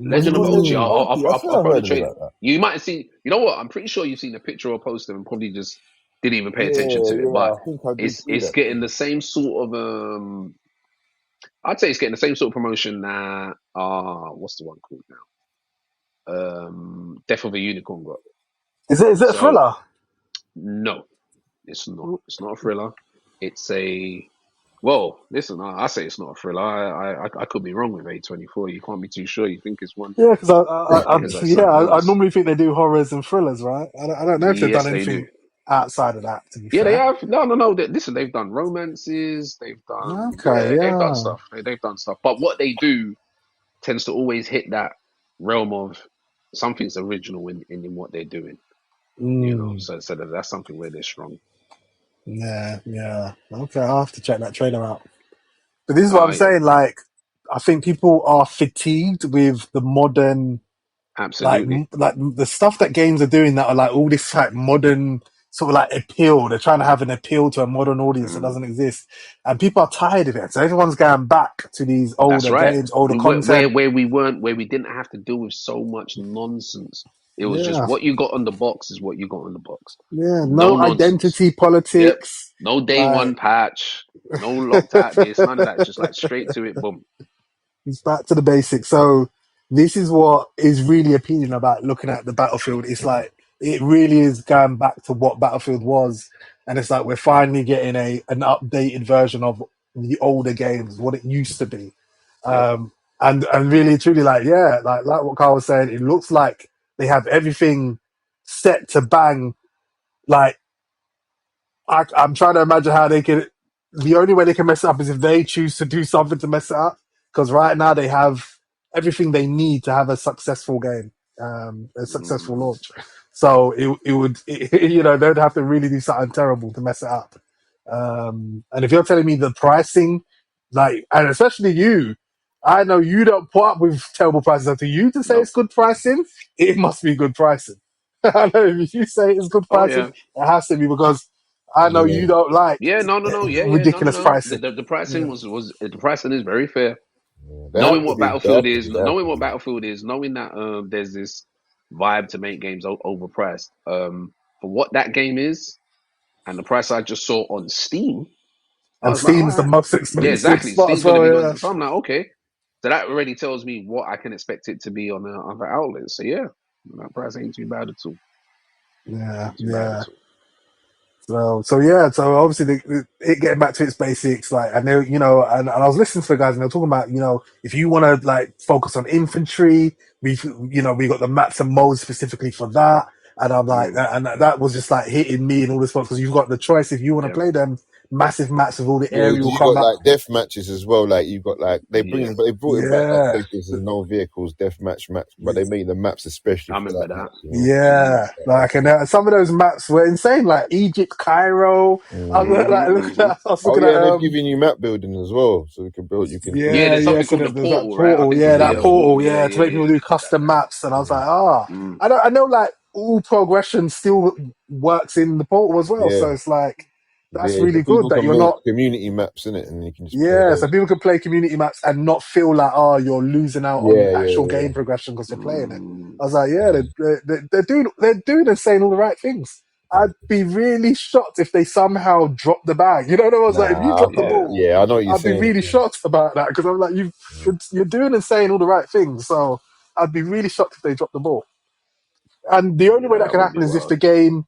Legend of Legend OG. of Mm. OG. I I'll think I throw the heard of it trailer. like that. You might have seen. You know what? I'm pretty sure you've seen a picture or poster and probably just didn't even pay attention Yeah, to it. yeah. But I think I did see it's that. getting the same sort of I'd say it's getting the same sort of promotion that what's the one called now? Death of a Unicorn got. Is it a So thriller? no, it's not. It's not a thriller. It's a well. Listen, I say it's not a thriller. I could be wrong with A24. You can't be too sure. You think it's one. Yeah, because I think it's like something I else. normally think they do horrors and thrillers, right? I don't know if they've done Yes, they do. anything outside of that. To be Yeah, they fair. have. No. Listen, they've done romances. They've done Okay, they've done yeah. stuff. They've done stuff. But what they do tends to always hit that realm of something's original in what they're doing. You know, Mm, so that's something where they're strong. yeah, yeah. Okay, I'll have to check that trailer out. But this is what I'm Yeah, saying. Like, I think people are fatigued with the modern, absolutely. like the stuff that games are doing that are like all this like modern sort of like appeal. They're trying to have an appeal to a modern audience that Mm, doesn't exist, and people are tired of it. So everyone's going back to these that's older right. games, older Where content. where we didn't have to deal with so much nonsense. It was just Yeah, what you got on the box is what you got on the box. yeah. No No nonsense. identity Yep. politics. No day Like one patch. No locked out this. None of that. It's just like straight to it. Boom. it's back to the basics. So this is what is really appealing about looking at the Battlefield. It's like it really is going back to what Battlefield was, and it's like we're finally getting an updated version of the older games, what it used to be. Yep. And really truly like like what Carl was saying, it looks like they have everything set to bang. Like I'm trying to imagine how they can. The only way they can mess it up is if they choose to do something to mess it up. Because right now they have everything they need to have a successful game, a successful Mm, launch. So it would they'd have to really do something terrible to mess it up. And if you're telling me the pricing, like, and especially you, I know you don't put up with terrible prices. So to you to say nope. it's good pricing, it must be good pricing. I know if you say it's good Oh pricing, yeah. it has to be because I know Yeah, you don't like Yeah. No. Yeah. ridiculous The, pricing. the pricing Yeah. was the pricing is very fair. yeah. Knowing what They Battlefield have to is, be. They have knowing to what be. Battlefield is, knowing that there's this vibe to make games overpriced. For what that game is and the price I just saw on Steam, I And was like, all Steam's the right, most yeah, expensive exactly. spot as Steam's gonna well. be Yeah. going. So I'm like, okay. So that already tells me what I can expect it to be on other outlets. So yeah, that price ain't too bad at all. Yeah. Ain't too bad Yeah. at all. So yeah, so obviously it getting back to its basics, like I know, and I was listening to the guys and they're talking about, if you want to like focus on infantry, we got the maps and modes specifically for that, and I'm like, Mm, and that was just like hitting me in all the spots because you've got the choice if you want to yeah, play them massive maps with all the Yeah, aerial you got combat. like death matches as well. Like you got like yeah. they brought it back like Yeah, basically there's no vehicles death match, but they made the maps especially I for remember that that. match. You know, yeah. Like, and some of those maps were insane, like Egypt, Cairo. I was mm. like, look Hmm. at, I was Oh looking yeah, at and they've given you map building as well, so you can build. You can Yeah, Yeah, there's yeah. something So called the there's that portal, right? I portal, think it's yeah, the that yeah, portal, yeah, yeah, to yeah, make yeah. people do There's that. custom maps. And I was like, Mm, I know, like all progression still works in the portal as well. yeah, So it's like that's yeah. So really good people that can you're make not, community maps in it, and you can just play yeah. So those. people can play community maps and not feel like you're losing out on Yeah, actual yeah, game progression because you're playing it. mm. I was like, yeah, yeah. they're doing and saying all the right things. I'd be really shocked if they somehow drop the bag. You know what I was like? If you Nah, I drop the can't. Yeah. ball, Yeah, I know what you're I'd be saying. really shocked about that because I'm like, you're doing and saying all the right things. So I'd be really shocked if they drop the ball. And the only Yeah, way that that can would be happen is if wild. the game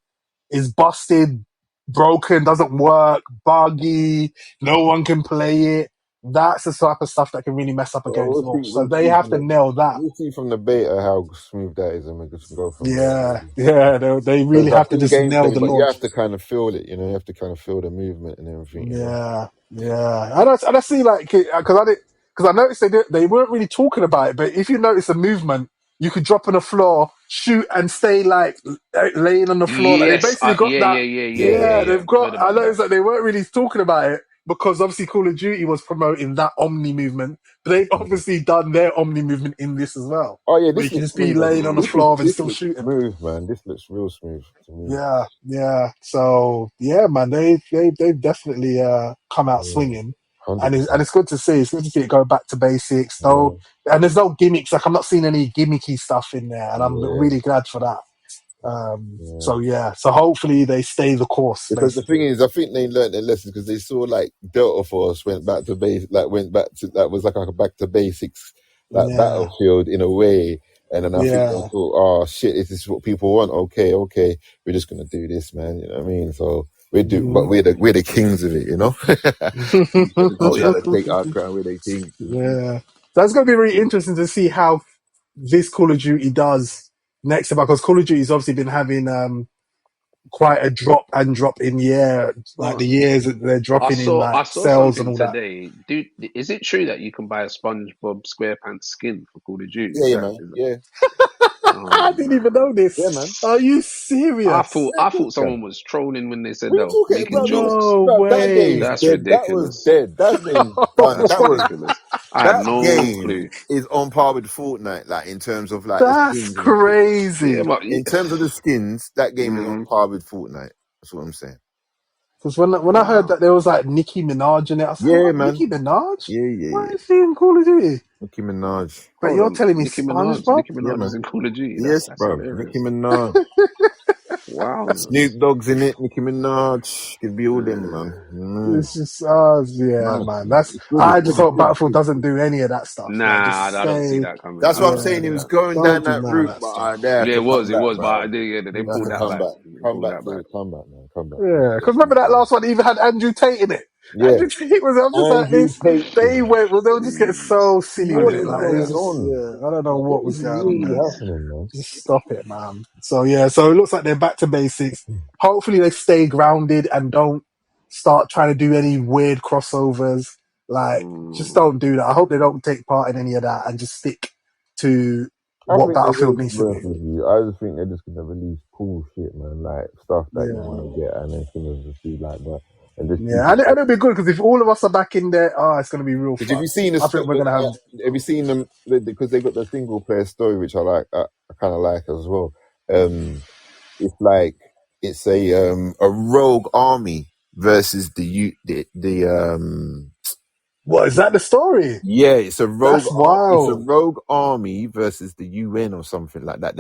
is busted, broken, doesn't work, buggy, no one can play it. That's the type of stuff that can really mess up a Well, game's launch. So they have to nail that. we'll see from the beta how smooth that is, and we just go from there. Yeah, yeah, they really Because I've have to seen just nail gameplay, the but you launch. have to kind of feel it, you know. You have to kind of feel the movement and everything, you know. Yeah, yeah. And I see like because I noticed they weren't really talking about it, but if you notice a movement, you could drop on the floor, shoot, and stay like laying on the floor. Like they Yes. basically got that. Yeah, Yeah, they've I've got. heard I about that. noticed that they weren't really talking about it because obviously Call of Duty was promoting that Omni movement, but they've yeah. obviously done their Omni movement in this as well, Oh yeah, where you this can looks just be smooth. laying on the floor and This still looks shooting. smooth, man. This looks real smooth to me. Yeah, yeah. So yeah, man, they've definitely come out Yeah. swinging. And 100%. it's good to see. It's good to see it go back to basics. Yeah, Though, and there's no gimmicks. Like I'm not seeing any gimmicky stuff in there, and I'm yeah, really glad for that. yeah. So yeah. So hopefully they stay the course, Because the thing basically. is, I think they learned their lessons because they saw like Delta Force went back to base, like went back to that was like a back to basics, like Yeah, Battlefield in a way. And then I think they yeah. thought, oh shit, this is what people want. Okay, okay, we're just gonna do this, man. You know what I mean? So we do, but Mhm. we're the kings of it, you know. Oh Just yeah. trying to take our crown. We're the kings. Yeah. That's going to be really interesting to see how this Call of Duty does next about because Call of Duty's obviously been having quite a drop in the air, like the Oh, years that they're dropping in like I saw sales and something all that. today. Dude, is it true that you can buy a SpongeBob SquarePants skin for Call of Duty? Yeah, Is yeah, that man. is that? Yeah, I Oh didn't even man. know this. yeah, man. Are you serious? Yeah, I of course, thought man. someone was trolling when they said What are they you were talking making about, jokes. No bro? That game's way. That's dead. That was ridiculous. dead. That game's done. That's ridiculous. I had That no game clue. is on par with Fortnite, like in terms of like the That's skins and shit. Yeah, crazy. but In terms of the skins, that game is on mm, par with Fortnite. That's what I'm saying. Because when I heard wow. that there was like Nicki Minaj in it, I was like, Yeah, what? man. Nicki Minaj? Yeah, yeah, Why yeah. is she in Call of Duty? Nicki Minaj. But Hold you're on. telling me SpongeBob? Nicki Yeah, Minaj is man. in Call of Duty. Yes, That's bro. Nicki hilarious. Minaj. Wow. Snoop Dogg's in it. Nicki Minaj. Could be all them, man. It's just, yeah, Mad, man. man. That's. It's good. It's I good. just It's hope good. It's Battlefield good. doesn't do any of that stuff. Like, Nah, just I don't see stay. that coming. That's I what I'm don't Yeah, saying. see He was that. going don't down do that none of route, that but stuff. they had Yeah, to come it back, was, but bro. they They had pulled to that come back. back. They Come pulled back, that back. boy. Come back, man. Come back, man. Yeah, because remember that last one even had Andrew Tate in it. Yeah. Andrew Tate was. I'm just like Andrew this. Tate. They went. Well, they were just getting Jeez. so silly I with What it. didn't is Like know it's going that. just. on? Yeah, I don't know Like, what what is was going on really there. happening, man? Just stop it, man. So yeah, so it looks like they're back to basics. Hopefully they stay grounded and don't start trying to do any weird crossovers. Like, just Mm. don't do that. I hope they don't take part in any of that and just stick to I what think they will, Battlefield to needs be to be. honest with you. I just think they're just gonna release cool shit, man. Like stuff that you Yeah. want to get, and it's gonna just be like that, and just keep Yeah, it. and it'll be good because if all of us are back in there, it's going to be real Because have fun. you seen I think we're going to have. have you seen them? Because they got the single player story, which I like. I kind of like as well. It's like it's a rogue army versus the. What is that? The story? Yeah, That's it's a wild. rogue army versus the UN or something like that.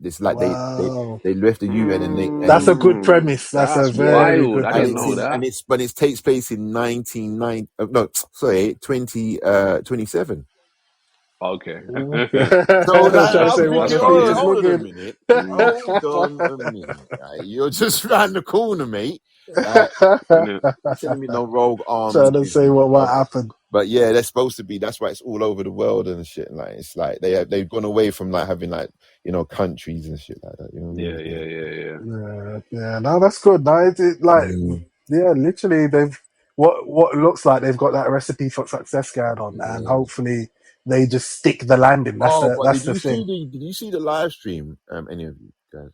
It's like Wow. they left the UN That's and a good Mm. premise. That's a That's yeah, very wild. good I and didn't it's know premise. in that. and it's but it takes place in 1990 no sorry 2027. Okay. So like Trying to I'm say what That's thinking, the funny, future's isn't it? hold on a looking. minute, Mm. hold on a minute. You're just round the corner, mate. Like Innit? you're telling me no rogue army Trying to is say what might stuff. happen. But yeah, they're supposed to be. That's why it's all over the world and shit. Like it's like they've gone away from like having like countries and shit like that. You know what I Yeah, mean? yeah, yeah, yeah. Yeah. No, that's good. No, like, Mm, yeah, literally, they've what looks like they've got that recipe for success going on, and yeah. hopefully they just stick the landing. Oh, but That's the thing. did you see the live stream? Any of you guys?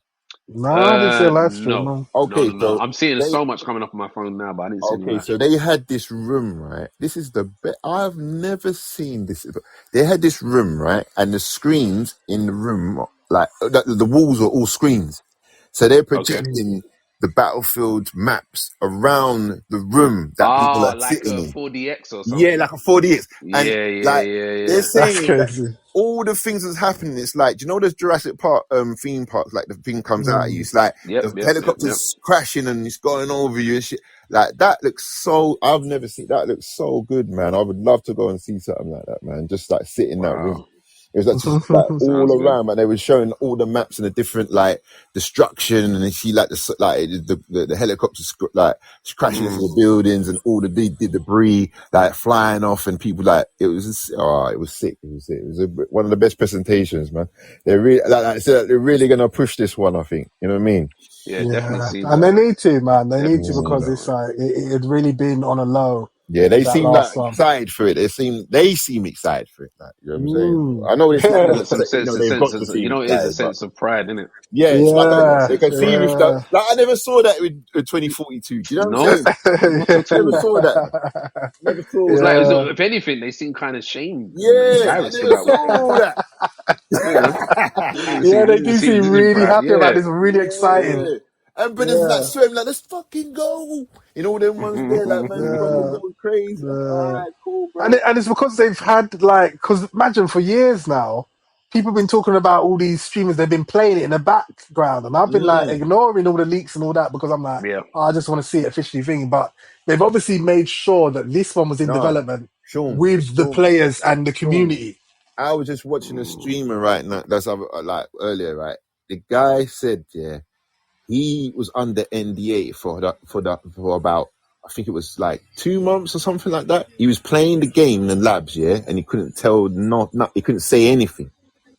No, I didn't see a live stream. No, No. no, Okay, no, no. so I'm seeing they so much coming up on my phone now, but I didn't see any okay, live so stream. they had this room, right? This is the best. I've never seen this. They had this room, right, and the screens in the room, like the walls are all screens. So they're Okay. projecting the battlefield maps around the room that people are Like sitting a in. 4DX or Yeah, something. like a 4DX. And Yeah, yeah, like yeah, they're yeah. That's saying that crazy. all the things that's happening, it's like, do you know those Jurassic Park theme parks, like the thing comes out at you, Mm. it's like Yep, the yep, yep, yep. helicopter's crashing and it's going over you and shit. Like that looks so I've never seen that looks so good, man. I would love to go and see something like that, man. Just like sit in that room. Wow. It was like just like all Sounds good. around, man. They were showing all the maps and the different like destruction, and then see like the helicopters like crashing into Mm. the buildings and all the debris like flying off, and people like it was it was sick. It was sick. It was one of the best presentations, man. They're really like I said, they're really gonna push this one. I think you know what I mean. Yeah, definitely Yeah, see and that, they man. need to, man. They need to Definitely see because Mm. that, it's man. like it had really been on a low Yeah, they that seem like last one. excited for it. They seem excited for it. Like, you know what I'm saying? Mm. I know it's not Yeah, Yeah, there's some sense, a they've sense got of, to seem it is a excited, but sense of pride, isn't it? yeah, it's like It is a yeah, they sense can of see pride. me stuff. yeah. Like I never saw that with 2042. Do you know what I'm No, saying? not at Never all. saw that. Never saw It's that. like, Yeah, if anything, they seem kind of shamed and Yeah, I embarrassed never about what's going saw on. that. You know, they yeah. They didn't do seem, seem they seem really proud. happy about Yeah, this. Really exciting. Yeah. And but it's like Yeah, swearing like let's fucking go. In all them ones there, like man, probably Yeah, going crazy. I'm like, all yeah. right, cool, bro. And it's because they've had like, because imagine for years now, people have been talking about all these streamers. They've been playing it in the background, and I've been like Mm. ignoring all the leaks and all that because I'm like, Yeah. oh, I just want to see it officially thing. But they've obviously made sure that this one was in Nah, development Sean, with the Sean, players and the Sean. community. I was just watching a Mm. streamer right now. That's like earlier, right? The guy said, yeah, he was under NDA for about, I think it was like 2 months or something like that. He was playing the game in the labs, yeah, and he couldn't tell not he couldn't say anything,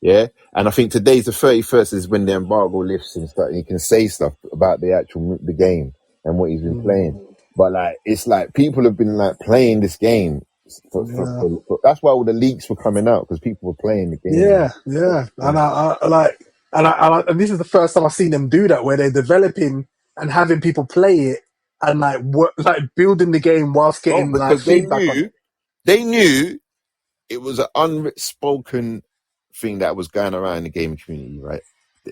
yeah. And I think today's the 31st is when the embargo lifts and stuff. And he can say stuff about the game and what he's been playing. Mm, But like, it's like people have been like playing this game yeah. that's why all the leaks were coming out because people were playing the game. Yeah, yeah, Yeah. and I like, and this is the first time I've seen them do that, where they're developing and having people play it and like work, like building the game whilst Oh, getting like because feedback on it. they knew it was an unspoken thing that was going around in the gaming community, right?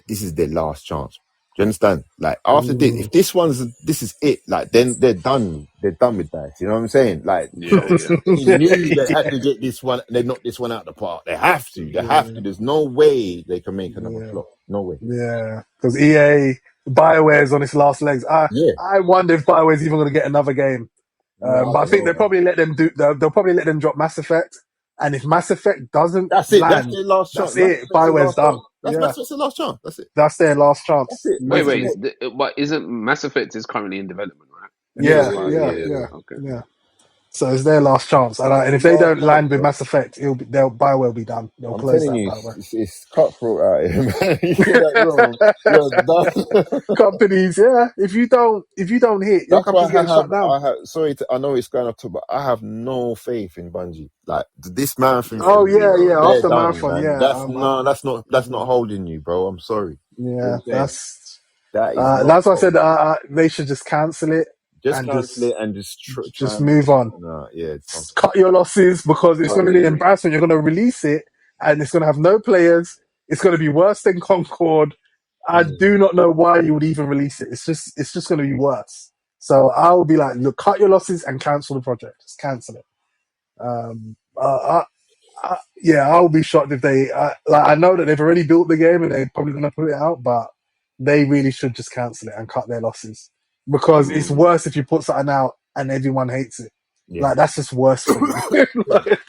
This is their last chance. Do you understand? Like after this, Mm. if this is it, like then they're done. They're done with that. You know what I'm saying? Like Yeah, yeah. they knew they had to get this one. They knocked this one out of the park. They have to. They have to. There's no way they can make another Yeah, flop. No way. yeah, because EA BioWare's on its last legs. Yeah. I wonder if BioWare's even going to get another game. No, I But I don't think know, they'll man. probably let them do. They'll probably let them drop Mass Effect, and if Mass Effect doesn't That's it. That's land, their last chance. that's Mass it. Effect's the BioWare's last done. chance. Yeah, That's the last chance. That's it. that's their last That's chance, it. Wait, Mass wait. literally. Effect. But isn't Mass Effect is currently in development, right? It's Yeah, still Yeah, yeah, part. yeah, yeah, Yeah. yeah, yeah, yeah. Okay. yeah. So it's their last chance, and if they Last don't chance, land with bro. Mass Effect, they'll BioWare will be done. They'll I'm close telling that you, BioWare. it's cutthroat out here, man. You get that wrong, you're done. Companies, yeah. If you don't hit, your That's why company's getting shut down. sorry, I know it's going up to, but I have no faith in Bungie. Like this marathon Oh thing, yeah, yeah. they're After done, marathon, man. yeah. That's not holding you, bro. I'm sorry. You know Yeah, what I'm saying? that's That is not that's why I said holding. they should just cancel it Just and cancel it and just try just and make move on. no, yeah, it's something. Cut your losses because it's Cut going to your be an losses. embarrassment. You're going to release it and it's going to have no players. It's going to be worse than Concord. I do not know why you would even release it. It's just going to be worse. So I'll be like, look, cut your losses and cancel the project. Just cancel it. Um, yeah, I'll be shocked if they. Like, I know that they've already built the game and they're probably going to put it out, but they really should just cancel it and cut their losses because it's Mm. worse if you put something out and everyone hates it. Yeah, Like that's just worse for you. yeah, Like,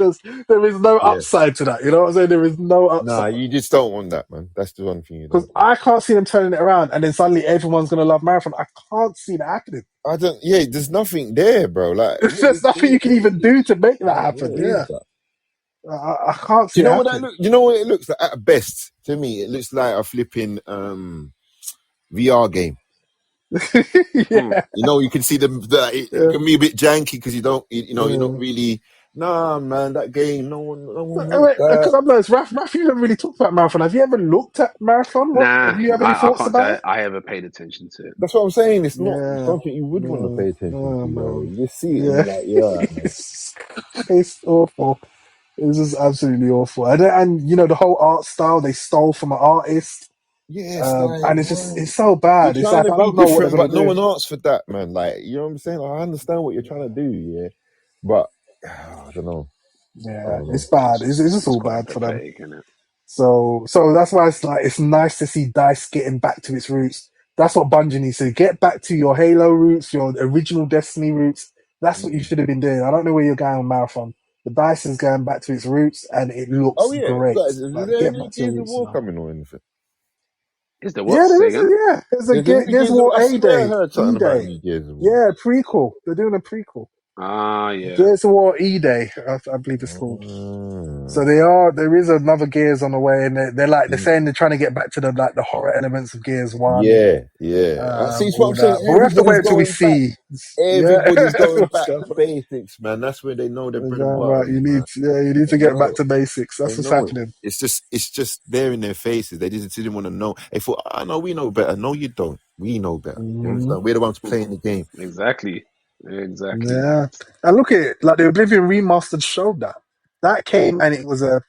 there is no yeah. upside to that. You know what I'm saying? There is no Nah, upside you just don't want that, man. That's the one thing you because don't want. I can't see them turning it around and then suddenly everyone's going to love Marathon. I can't see that happening. I don't. Yeah, there's nothing there, bro. Like, There's nothing you can even do to make that happen. what is Yeah, that? I can't Do see you it know what that happening. look? You know what it looks like at best to me? It looks like a flipping VR game. Mm. Yeah. You know, you can see it Yeah. can be a bit janky because you know, you're not Yeah. really. Nah, man, that game. No one wants Because that. I'm like, Raf, you haven't really talked about Marathon. Have you ever looked at Marathon? What Nah, have you have any I thoughts can't say about it? I ever paid attention to it. That's what I'm saying. It's not Yeah, something you would want to no, pay attention oh to, bro. man, You just see it and yeah, you're like, yeah, all right, man. it's awful. It's just absolutely awful. And you know the whole art style they stole from an artist, Yeah, it's like, and man, it's so you're bad. It's trying like to I be don't know what they're different, gonna but no do. one asks for that, man. Like, you know what I'm saying? I understand what you're trying to do, yeah, but I don't know. I Yeah, don't it's know. bad. It's just It's all quite bad for them. pathetic, isn't it? So that's why it's like it's nice to see Dice getting back to its roots. That's what Bungie needs to get back to your Halo roots, your original Destiny roots. That's what you Mm. should have been doing. I don't know where you're going with Marathon. The Dice is going back to its roots, and it Oh looks yeah, great. guys, is Like there get any back to your Gears of roots War now. coming or anything? Is the Yeah, what? there Say is. again? There's a There's a new Gears of Gears of War I A swear I Day, heard E something about Day. new Gears of War. Yeah, prequel. They're doing a prequel. Ah, yeah. Gears of War E Day, I believe it's called. So Mm. they are. There is another Gears on the way, and they're Mm. saying they're trying to get back to the horror elements of Gears One, Yeah, yeah. See, it's what all I'm saying. that. But we have to wait Everybody's until we going back. see. Yeah, Everybody's going what's back going to on? basics, man. That's where they know their We're bread and going butter right. is, man. You need They to get back know to basics. it. That's They what's know it. happening. It's just there in their faces. They just didn't want to know. They thought, I know we know better. No, you don't. We know better. You Mhm. understand? We're the ones playing the game. Exactly. Exactly. Yeah, and look at it. Like the Oblivion remastered showed that came and it was a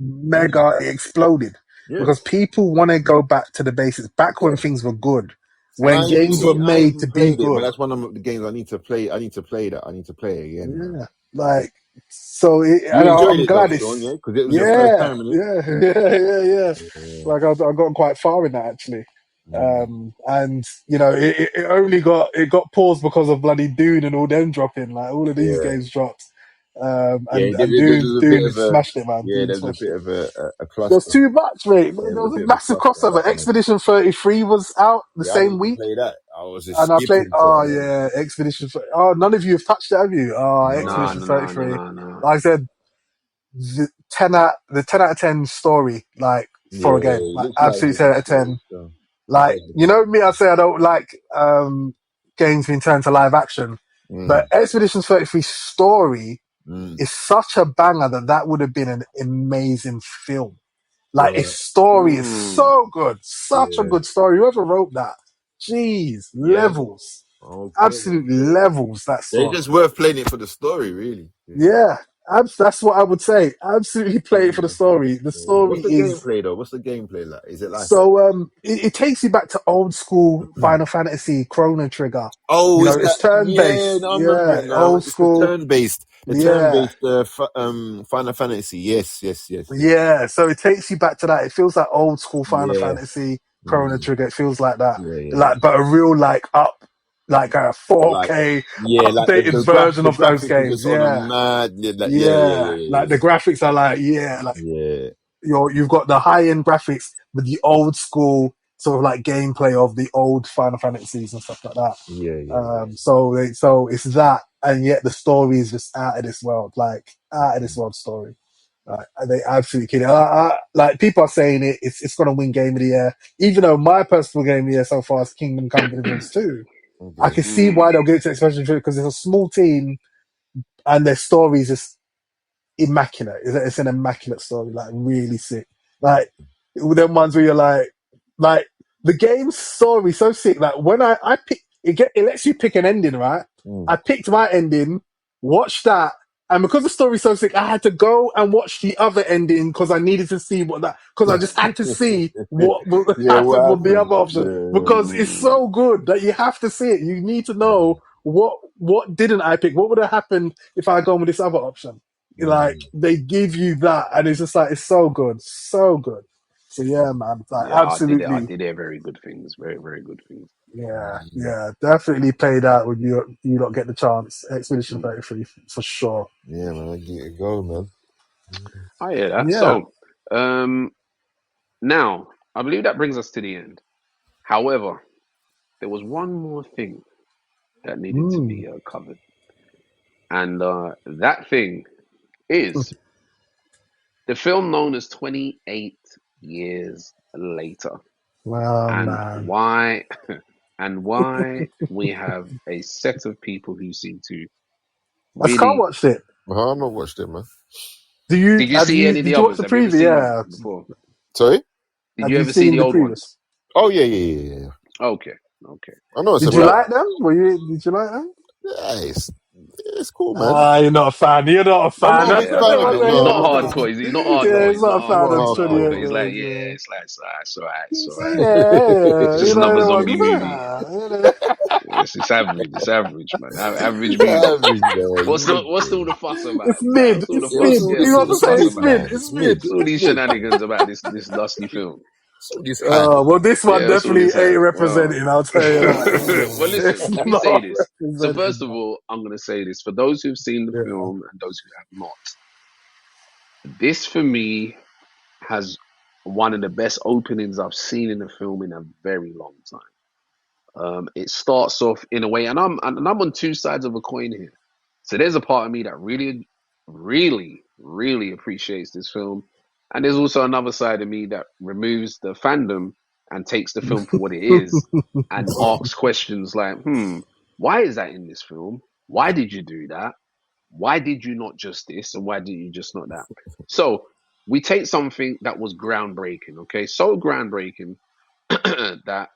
mega. It exploded Yeah, because people want to go back to the basics. Back yeah, when things were good. And I when ain't even, games were I ain't made even to be played it, but good. that's one of the games I need to play. I need to play that. I need to play it again, man. Yeah, like so. You And enjoyed I'm it though, glad Sean, it's yeah, because it was your first yeah, time in it. yeah, yeah. Yeah. Like I got quite far in that actually. Mm. And you know, it only got paused because of bloody Dune and all them dropping. Like all of these Yeah, games dropped. yeah. And There's a bit Dune of a smashed it, man. yeah. Dune There's a smashed bit it. of a There's cluster. too much, mate. Yeah, There there's a was bit a of a massive cluster on crossover. that one. Expedition 33 was out the Yeah, I same didn't even week, play that. I was just and I played. skipping Oh certain ones. yeah, Expedition. Oh, none of you have touched it, have you? Oh, No. Nah, Expedition nah, nah, 33. nah, nah. Like I said, the 10 out of 10 story, like Yeah, for a game, it like looks like absolute it's a 10 good out of story. 10. So it Like does look you like know a good me, I say I don't like games being turned to live action, but story. Expedition 33 story Mm. is such a banger that would have been an amazing film. Like its Right. story is Mm. so good, such a Yeah. good story. Whoever wrote that, jeez, Yeah. levels, Okay. absolute levels. That It's story. just worth playing it for the story, really. Yeah. Yeah, that's what I would say. Absolutely play it for the Yeah. story. The Yeah. story What's the is gameplay though? What's the gameplay like? Is it like a so it takes you back to old school Final Fantasy Chrono Trigger. Oh, You know, is that it's turn yeah, based. no, I remember Yeah, it now. old It's the school. Yeah, turn-based Final Fantasy. Yes, yes, yes, yes. yeah. So it takes you back to that. It feels like old school Final Yeah. Fantasy Chrono Mm. Trigger. It feels like that. Yeah, yeah, yeah. Like, but a real like a Like 4K yeah, like updated version the of those graphics are games. just on a Yeah, mad like yeah, yeah, yeah. Like yeah, the graphics are like like yeah. you've got the high end graphics with the old school sort of like gameplay of the old Final Fantasies and stuff like that. Yeah, yeah, yeah. So it's that, and yet the story is just out of this world, like out of this world story. And they absolutely kill it. Like people are saying it's going to win Game of the Year, even though my personal Game of the Year so far is Kingdom Come Deliverance 2. I Okay. can see Mm. why they'll give it to Expansion 3 because it's a small team and their story is just immaculate. It's an immaculate story, like really sick. Like with them ones where you're like the game's story so sick. Like when I pick it lets you pick an ending, right? Mm. I picked my ending, watched that, and because the story's so sick, I had to go and watch the other ending because I needed to see because I just had to see what Yeah, what happened with the happened? other option Yeah. because it's Mm. so good that you have to see it. You need to know what didn't I pick? What would have happened if I had gone with this other option? Like Mm. they give you that, and it's just like it's so good, so good. So yeah, man, like Yeah, I did it. I absolutely, did hear very good things. Very, very good things. yeah, definitely play that when you don't get the chance. Expedition Mm. 33 for sure. Yeah, man, I get it go, man. I hear that. Yeah. So, now I believe that brings us to the end. However, there was one more thing that needed to Mm. be covered, and that thing is the film known as 28 Years Later, Well, and man, why and why we have a set of people who seem to I can't really. watch it. Well, I'm not watched it, man. Did you see any of the Did you watch others? the Have you ever preview? seen them Yeah. before? Sorry? Did Have you you ever see seen the the old ones? previous? Oh yeah. Okay, okay. I know it's Did you about. Well, like them? Did you like them? Yeah, it's cool, man. Ah, you're not a fan. You're not a I'm fan. not a That's big yeah, what fan of no, I it. say. he's You're No, not not a I'm fan. not. hardcore. He's not Yeah, hardcore. he's He's not not a fan I'm of hardcore. the not He's not 28 hardcore. hardcore. He's like, years. yeah, it's all right. It's all right. Yeah, It's just you know, another everyone's zombie just, movie. you know. It's average. It's average, man. Average It's movie. average, man. What's all the fuss about? It's Like, mid. what's all the It's Yeah, fuss? mid. all Yeah, You what's want all to the say fuss mid, it's about? mid. man. It's It's mid. mid. What's all It's these mid. shenanigans about this lusty film? It's all this hype. Well, this one Yeah, that's all definitely this ain't have. Well, representing. I'll tell you well, that. listen. It's Let me say not this. So first representing of that. all, I'm going to say this for those who've seen the Yeah. film and those who have not. This for me has one of the best openings I've seen in a film in a very long time. It starts off in a way, and I'm on two sides of a coin here. So there's a part of me that really, really, really appreciates this film, and there's also another side of me that removes the fandom and takes the film for what it is, and asks questions like, why is that in this film? Why did you do that? Why did you not just this, and why did you just not that? So we take something that was groundbreaking, okay, so groundbreaking that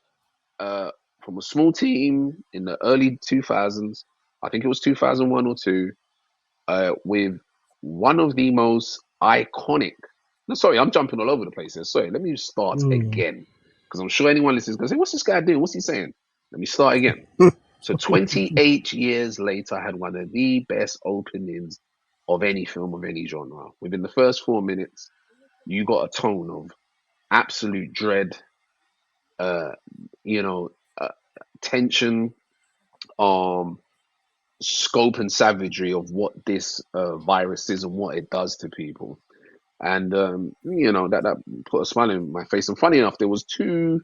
uh, from a small team in the early 2000s. I think it was 2001 or two, with one of the most iconic. No, sorry, I'm jumping all over the place here. Sorry, let me start Mm. again because I'm sure anyone listening is going to say, "What's this guy doing? What's he saying?" Let me start again. So 28 years later, I had one of the best openings of any film of any genre. Within the first 4 minutes, you got a tone of absolute dread, uh, you know, uh, tension, um, scope and savagery of what this virus is and what it does to people. And that put a smile on my face. And funny enough, there was two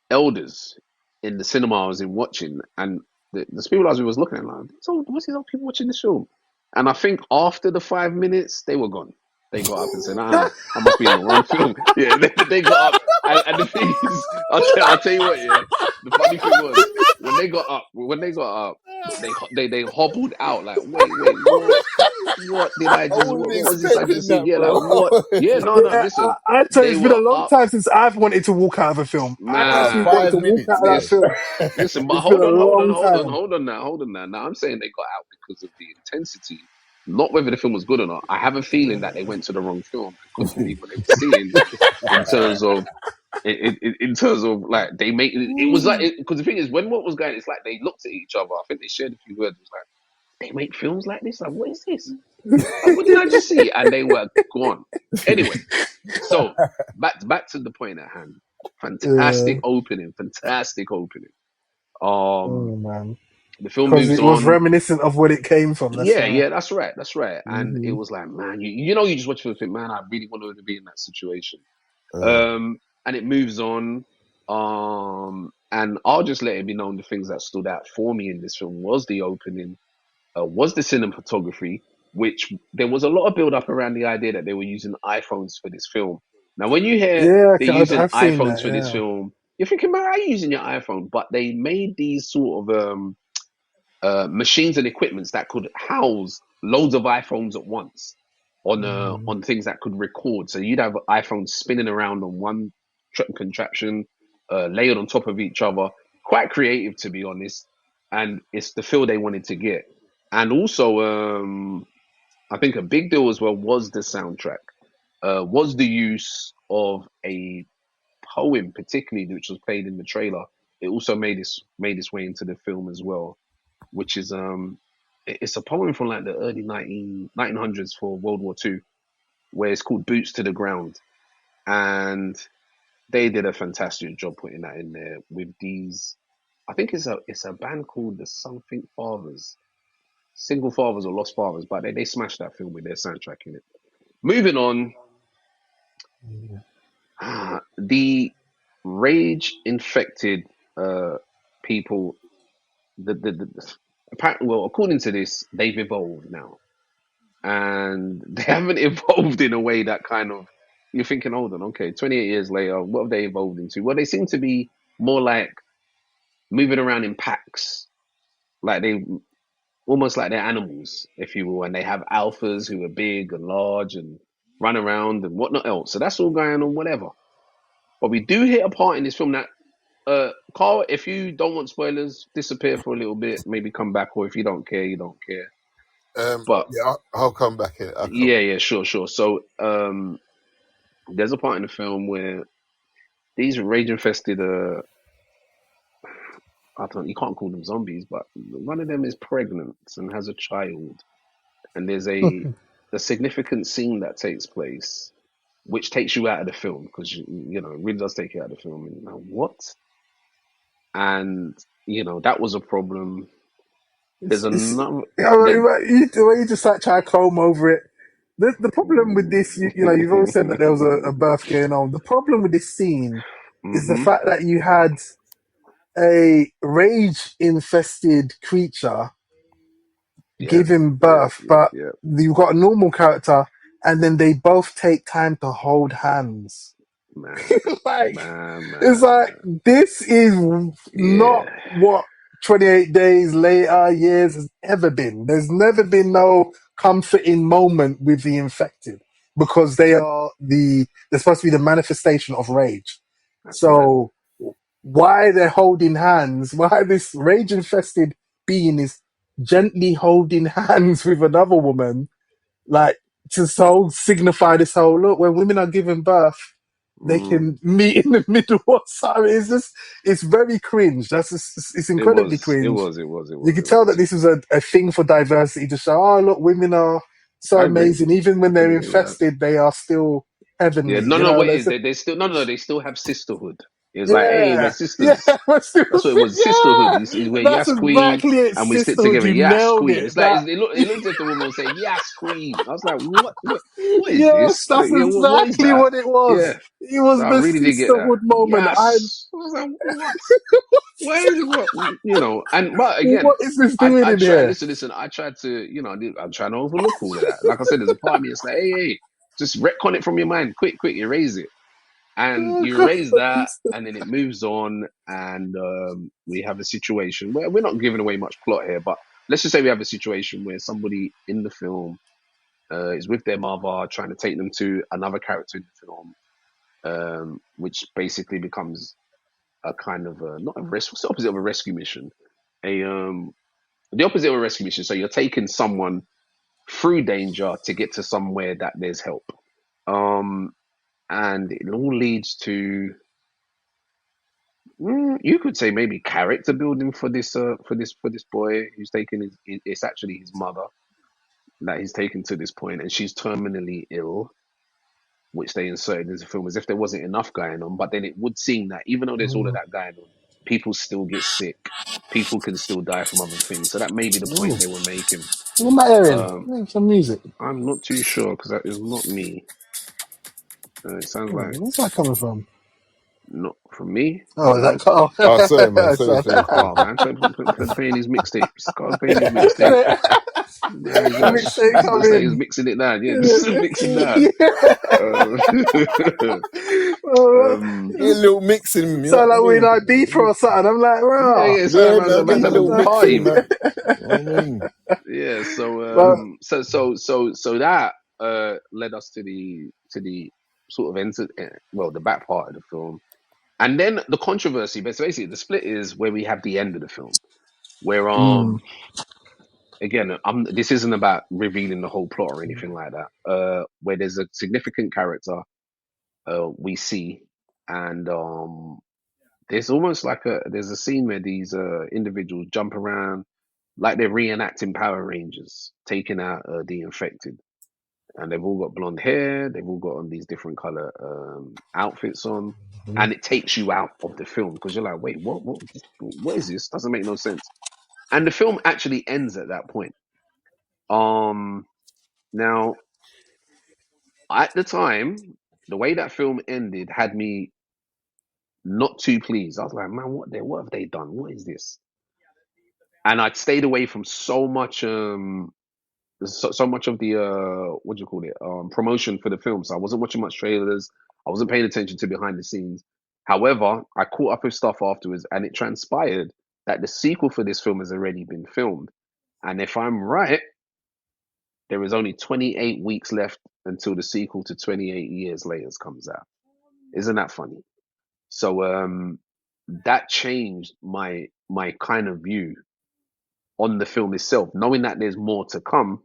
elders in the cinema I was in watching, and the people I was looking at, like, what's these old people watching this film? And I think after the 5 minutes, they were gone. They got up and said, I must be in the wrong film. Yeah, they got up. And the thing is, I'll tell you what, yeah, the funny thing was, when they got up, they hobbled out like, wait, what did I I just, wasn't what was this I expecting just see? that, Yeah, like bro. what? Yeah, no, Yeah, listen, I'd say they it's been a were long up, time since I've wanted to walk out of a film. I actually man. wanted to Five walk out minutes, of that Listen, film. listen, but It's been a long time. hold on now. Now I'm saying they got out because of the intensity, not whether the film was good or not. I have a feeling that they went to the wrong film because the people they were seeing, in terms of, in terms of like they make it was like because the thing is when what was going, it's like they looked at each other. I think they shared a few words. It was like they make films like this. Like what is this? Like, what did I just see? And they were gone. Anyway, so back to the point at hand. Yeah. Fantastic opening. Um, Oh man. the film Because moves it was on. reminiscent of where it came from. That's Yeah, why. yeah, that's right. And it Hmm. was like, man, you just watch the film, man. I really wanted to be in that situation. Uh, And it moves on. And I'll just let it be known the things that stood out for me in this film was the opening, was the cinematography, which there was a lot of build up around the idea that they were using iPhones for this film. Now, when you hear Yeah, they're using I've seen iPhones that. for this Yeah. film, you're thinking, man, how are you using your iPhone? But they made these sort of machines and equipments that could house loads of iPhones at once Hmm. on things that could record. So you'd have iPhones spinning around on one contraption, layered on top of each other. Quite creative, to be honest, and it's the feel they wanted to get. And also, I think a big deal as well was the soundtrack, was the use of a poem, particularly which was played in the trailer. It also made its way into the film as well, which is it's a poem from like the early 1900s for World War II, where it's called Boots to the Ground. And they did a fantastic job putting that in there with these. I think it's a band called the Something Fathers, Single Fathers or Lost Fathers, but they smashed that film with their soundtrack in it. Moving on, the rage infected people, apparently, well, according to this, they've evolved now. And they haven't evolved in a way that kind of you're thinking, hold on, okay, 28 years later, what have they evolved into? Well, they seem to be more like moving around in packs, like they almost like they're animals, if you will, and they have alphas who are big and large and run around and whatnot else. So that's all going on, whatever. But we do hit a part in this film that, Carl, if you don't want spoilers, disappear for a little bit, maybe come back, or if you don't care, you don't care. But yeah, I'll come back in. I'll come. yeah, sure. So, there's a part in the film where these rage infested, I don't, you can't call them zombies, but one of them is pregnant and has a child, and there's a significant scene that takes place, which takes you out of the film because it really does take you out of the film. And you're like, what? And that was a problem. There's It's another. That, the way you just like try to comb over it. The problem with this, you've always said that there was a birth going on. The problem with this scene is the mm-hmm. fact that you had a rage infested creature Yep, giving yep, birth, yep, but yep. you've got a normal character, and then they both take time to hold hands. Man, Like, man, it's man, like, man. this is not Yeah, what 28 days later, years has ever been. There's never been no comforting moment with the infected because they're supposed to be the manifestation of rage. that's right. So why they're holding hands, why this rage infested being is gently holding hands with another woman, like to so signify this whole look when women are giving birth, they can meet in the middle or something. It's just, it's very cringe. It's It incredibly was. It cringe. was. It was. It You was. could It tell that was. this was a thing for diversity to show, oh, look, women are so I agree. amazing. Even when they're Couldn't agree with that. infested, they are still Yeah. heavenly. No. You No. know, What it is they still no. They still have sisterhood. It's like, hey, we're yeah, yeah, sisters. That's what it was. Sisterhood. yeah. Is we're That's Yas Queen, exactly it, and we stick sisterhood. together. You Yas nailed Queen. it. It's like That, it looks as if the woman was saying Yas Queen. I was like, what? What is yes, this? that's Yeah. What is exactly that? what it was. Yeah. It So was I the really did get that. sisterhood moment. Yes. I was like, what? Why is it what And but again, What is this doing I in tried. here? Listen. I tried to, I'm trying to overlook all of that. Like I said, there's a part of me that's like, hey, just retcon it from your mind, quick, erase it, and you erase that, and then it moves on, and we have a situation where we're not giving away much plot here, but let's just say we have a situation where somebody in the film is with their mother, trying to take them to another character in the film, which basically becomes a kind of not a rescue. What's the opposite of a rescue mission? A The opposite of a rescue mission. So you're taking someone through danger to get to somewhere that there's help. Um, and it all leads to you could say maybe character building for this boy who's taken it's actually his mother that he's taken to this point, and she's terminally ill, which they inserted into the film as if there wasn't enough going on. But then it would seem that even though there's all of Mm. that going on, people still get sick. People can still die from other things. So that may be the Ooh. point they were making. What am I hearing? Um, Some music. I'm not too sure because that is not me. It sounds like Where's that coming from? not from me. Oh, is that Nope. Carl? Oh, sorry, man. So- Sorry. Carl, man, playing his mixtapes. Carl's playing his mixtape. There we go. Mixtape Looks like he's coming. mixing it down. Yeah, just mixing down. Yeah, a little mixing, you know Sound what I like we're in mean? Ibiza or something. I'm like, Yeah, rah. yeah. So Yeah, man's, man, man's getting a having little a party, mixing, man. man. You know what I mean? Yeah. So But so that led us to the sort of the back part of the film, and then the controversy. But basically, the split is where we have the end of the film, where again, this isn't about revealing the whole plot or anything like that. Where there's a significant character we see, and there's almost like there's a scene where these individuals jump around like they're reenacting Power Rangers, taking out the infected, and they've all got blonde hair, they've all got on these different color outfits on, and it takes you out of the film because you're like, wait, what is this? Doesn't make no sense. And the film actually ends at that point. Now, at the time, the way that film ended had me not too pleased. I was like, man, what have they done? What is this? And I'd stayed away from so much of the what do you call it promotion for the film. So I wasn't watching much trailers. I wasn't paying attention to behind the scenes. However, I caught up with stuff afterwards, and it transpired that the sequel for this film has already been filmed. And if I'm right, there is only 28 weeks left until the sequel to 28 Years Later comes out. Isn't that funny? So that changed my kind of view on the film itself, knowing that there's more to come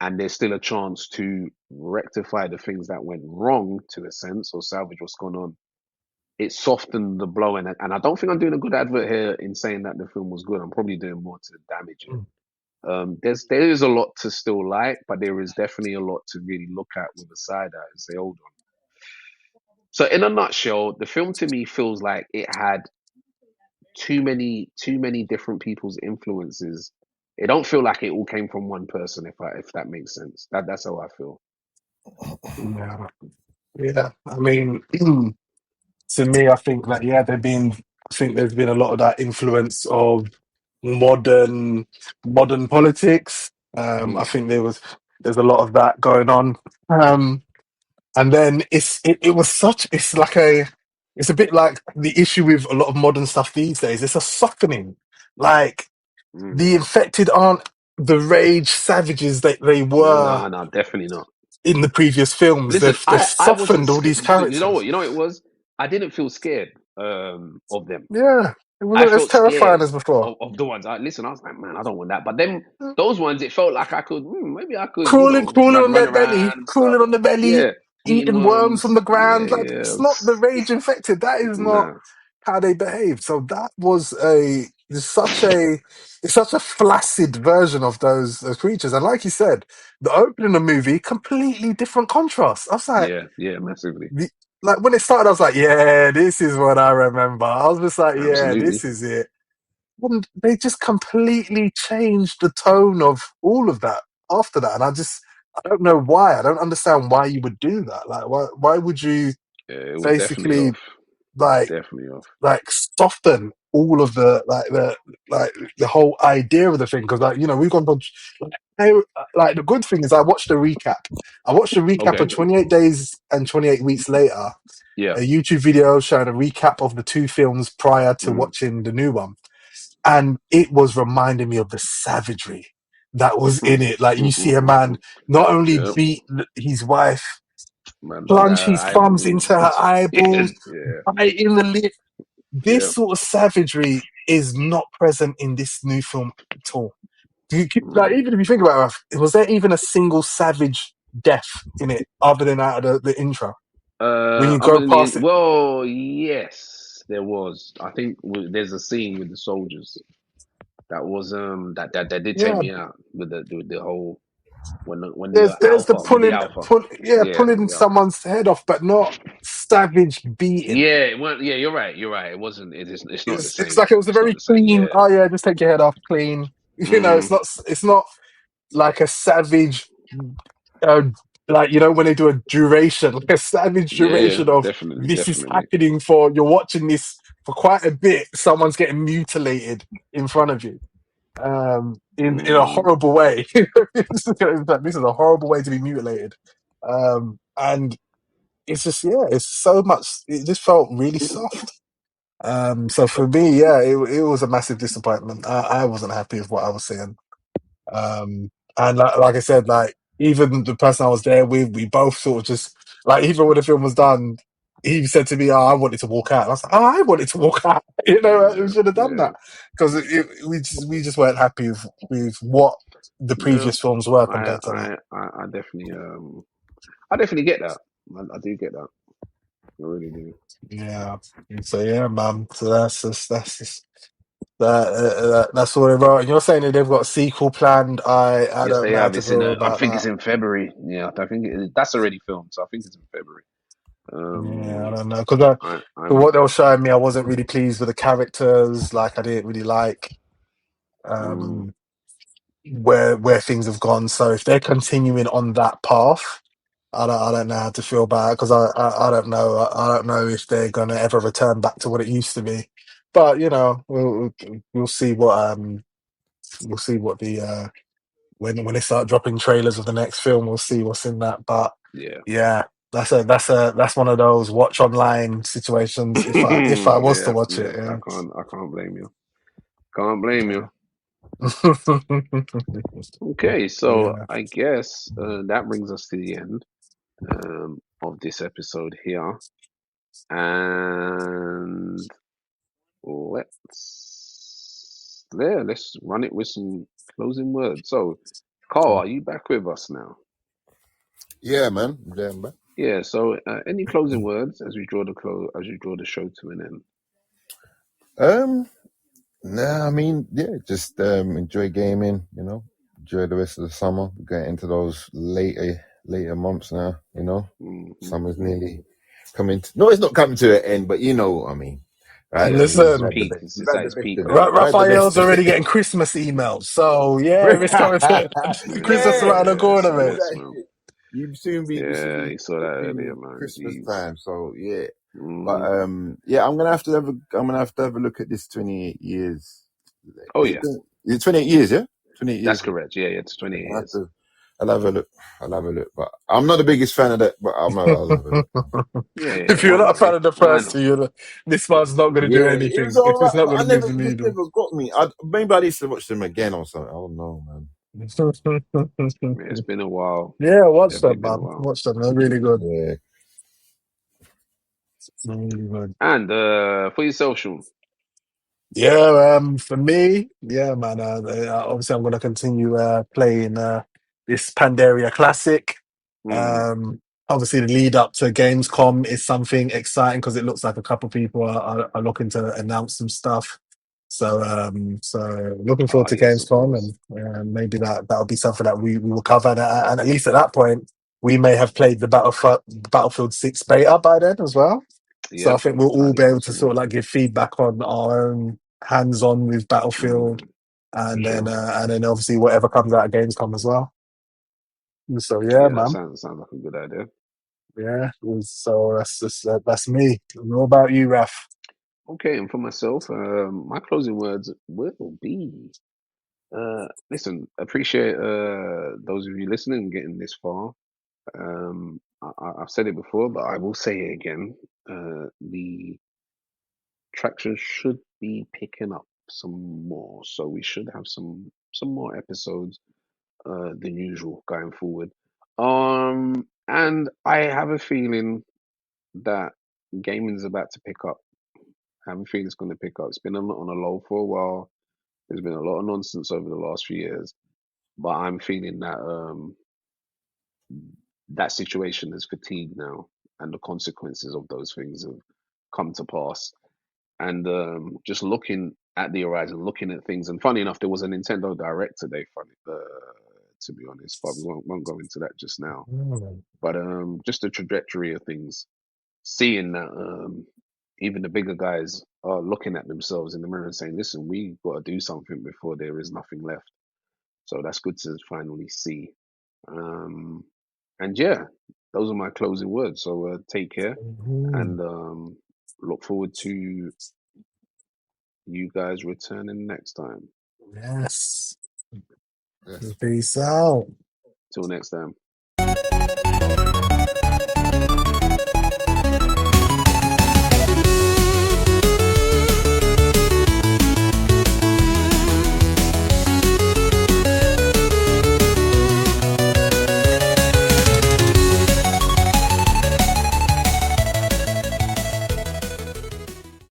and there's still a chance to rectify the things that went wrong to a sense or salvage what's gone on. It softened the blow, and I don't think I'm doing a good advert here in saying that the film was good. I'm probably doing more to damage it. There is a lot to still like, but there is definitely a lot to really look at with a side eye and say, hold on. So in a nutshell, the film to me feels like it had too many different people's influences. It don't feel like it all came from one person, if that makes sense. That's how I feel. yeah, yeah. I mean, to me, I think that I think there's been a lot of that influence of modern politics. I Mm, think there's a lot of that going on. And then it's a bit like the issue with a lot of modern stuff these days. It's a softening. Like mm. the infected aren't the rage savages that they were No, definitely not. in the previous films. Listen, They've I wasn't softened all scared. these You know what? characters. You know what it was? I didn't feel scared of them. Yeah, it I wasn't as felt terrifying scared as before. of the ones. Listen, I was like, man, I don't want that. But then those ones, it felt like I could, maybe I could, Crawling run on their belly, around and stuff. crawling on the Yeah, belly. eating eating worms from worms. the Yeah, ground. Like yeah. that's not the rage infected. That is not Nah. how they behave. So that was it's such a it's such a flaccid version of those creatures. And like you said, the opening of the movie, completely different contrast. I was like, Yeah, yeah, massively. the, like when it started, I was like, yeah, this is what I remember. I was just like, yeah, this Absolutely. is it. And they just completely changed the tone of all of that after that. And I don't know why. I don't understand why you would do that. Like, why would you Yeah, it was definitely basically off. like Definitely off. soften all of the whole idea of the thing? Because we've gone from like the good thing is I watched the recap. I watched the recap of Okay. 28 days and 28 weeks later. Yeah. A YouTube video showing a recap of the two films prior to Mm. watching the new one. And it was reminding me of the savagery that was in it. Like you see a man not only Yep. beat his wife, Man, dug plunge out his thumbs eyeballs. into her Yeah, eyeballs, yeah, bite in the lip. This yeah. sort of savagery is not present in this new film at all. Like, Mm. even if you think about it, was there even a single savage death in it other than out of the intro? When you Other go than past it, well, yes, there was. I think there's a scene with the soldiers that was that did take yeah, me out with the whole when there's the the alpha, yeah, pulling the alpha. someone's head off, but not savage beating. Yeah, well, yeah, you're right. You're right. It wasn't. It's not the It's same. like it was a It's not very the same. clean. Yeah. Oh yeah, just take your head off, clean. Mm, It's not like a savage, uh, like when they do a duration, like a savage yeah, yeah. duration of Definitely, this is definitely. happening for you're watching this for quite a bit. Someone's getting mutilated in front of you, in a Mm, horrible way. This is a horrible way to be mutilated, and it's just it's so much. It just felt really soft. So for me, yeah, it was a massive disappointment. I wasn't happy with what I was seeing. And like I said, like even the person I was there with, we both sort of just like even when the film was done, he said to me, "Oh, I wanted to walk out." And I was like, "Oh, I wanted to walk out." We yeah, should have done yeah. that because we just weren't happy with what the No, previous films were compared to that. I I definitely get that. I do get that. I really do. Yeah. So yeah, man. So that's all they wrote. And you're saying that they've got a sequel planned. I Yes, don't they know how have. to It's in. feel I about think that. it's in February. Yeah, I think that's already filmed, so I think it's in February. Yeah, I Um, don't know because I'm. what they were showing me, I wasn't really pleased with the characters. Like I didn't really like Mm, um, where things have gone. So if they're continuing on that path, I don't know how to feel about it because I don't know I don't know if they're gonna ever return back to what it used to be. But we'll see we'll see what the when they start dropping trailers of the next film, we'll see what's in that. But yeah. yeah, that's one of those watch online situations. If I was to Yeah, watch yeah. it, yeah, I can't blame you. Can't blame you. yeah, Okay, so yeah. I guess that brings us to the end of this episode here, and let's run it with some closing words. So, Carl, are you back with us now? Yeah, man. Yeah, man. Yeah. So, any closing words as we draw the show to an end? Um, nah, I mean, yeah, just enjoy gaming. Enjoy the rest of the summer. Get into those later months now. Hmm. Summer's nearly coming. No, it's not coming to an end, but you know what I mean, right? I mean, It's Listen, peak. we've It's at had the its best peak of it. now. We've had the best Raphael's of already it. getting Christmas emails, so yeah, it's coming to Christmas Yeah, around the yes, corner, All mate. yes, that man. shit. You soon Yeah, be you saw that earlier, approaching man. Christmas Jeez. time. So yeah, but Hmm. yeah, I'm gonna have to have a look at this 28 years. Oh Is yeah, it 28 years? Yeah, 28 that's years. correct. Yeah, yeah. It's I'm 28 gonna have years. to. I'll have a look. But I'm not the biggest fan of that. But I'll have a look. Yeah, yeah. If you're Why not a not? fan of the Why first not? two, this one's not going to do Yeah, it was anything. all It's right, not but going I to move never, the it just needle. never got me. Maybe I need to watch them again or something. I don't know, man. Yeah, it's been a while. Yeah, watch Definitely them, been a man. while. Watch them. They're really good. Yeah. Really good. And for yourself, Sean. Yeah, for me, yeah, man. Obviously, I'm going to continue playing this Pandaria Classic. Hmm. Um, obviously the lead up to Gamescom is something exciting because it looks like a couple of people are looking to announce some stuff. So looking forward Oh to yes, of Gamescom, course. and maybe that'll be something that we will cover, and at least at that point we may have played the Battlefield 6 beta by then as well. So I Yep, think we'll all highly be able to sort possible. of like give feedback on our own hands on with Battlefield, For sure. and then obviously whatever comes out of Gamescom as well. So yeah, Yeah, that man. sounds like a good idea. Yeah, so that's me. And what about you, Raf? Okay, and for myself, my closing words will be: listen, appreciate those of you listening and getting this far. I've said it before, but I will say it again. The traction should be picking up some more, so we should have some more episodes than usual going forward. And I have a feeling that gaming is about to pick up. I have a feeling it's going to pick up. It's been on a low for a while. There's been a lot of nonsense over the last few years, but I'm feeling that that situation is fatigued now, and the consequences of those things have come to pass. And just looking at the horizon, looking at things, and funny enough, there was a Nintendo Direct today. Funny, to be honest, but we won't go into that just now. Mm, But just the trajectory of things, seeing that even the bigger guys are looking at themselves in the mirror and saying, "Listen, we got to do something before there is nothing left." So that's good to finally see. Um, and yeah, those are my closing words. So take care, mhm. and look forward to you guys returning next time. Yes. Yes. Peace out. Till next time.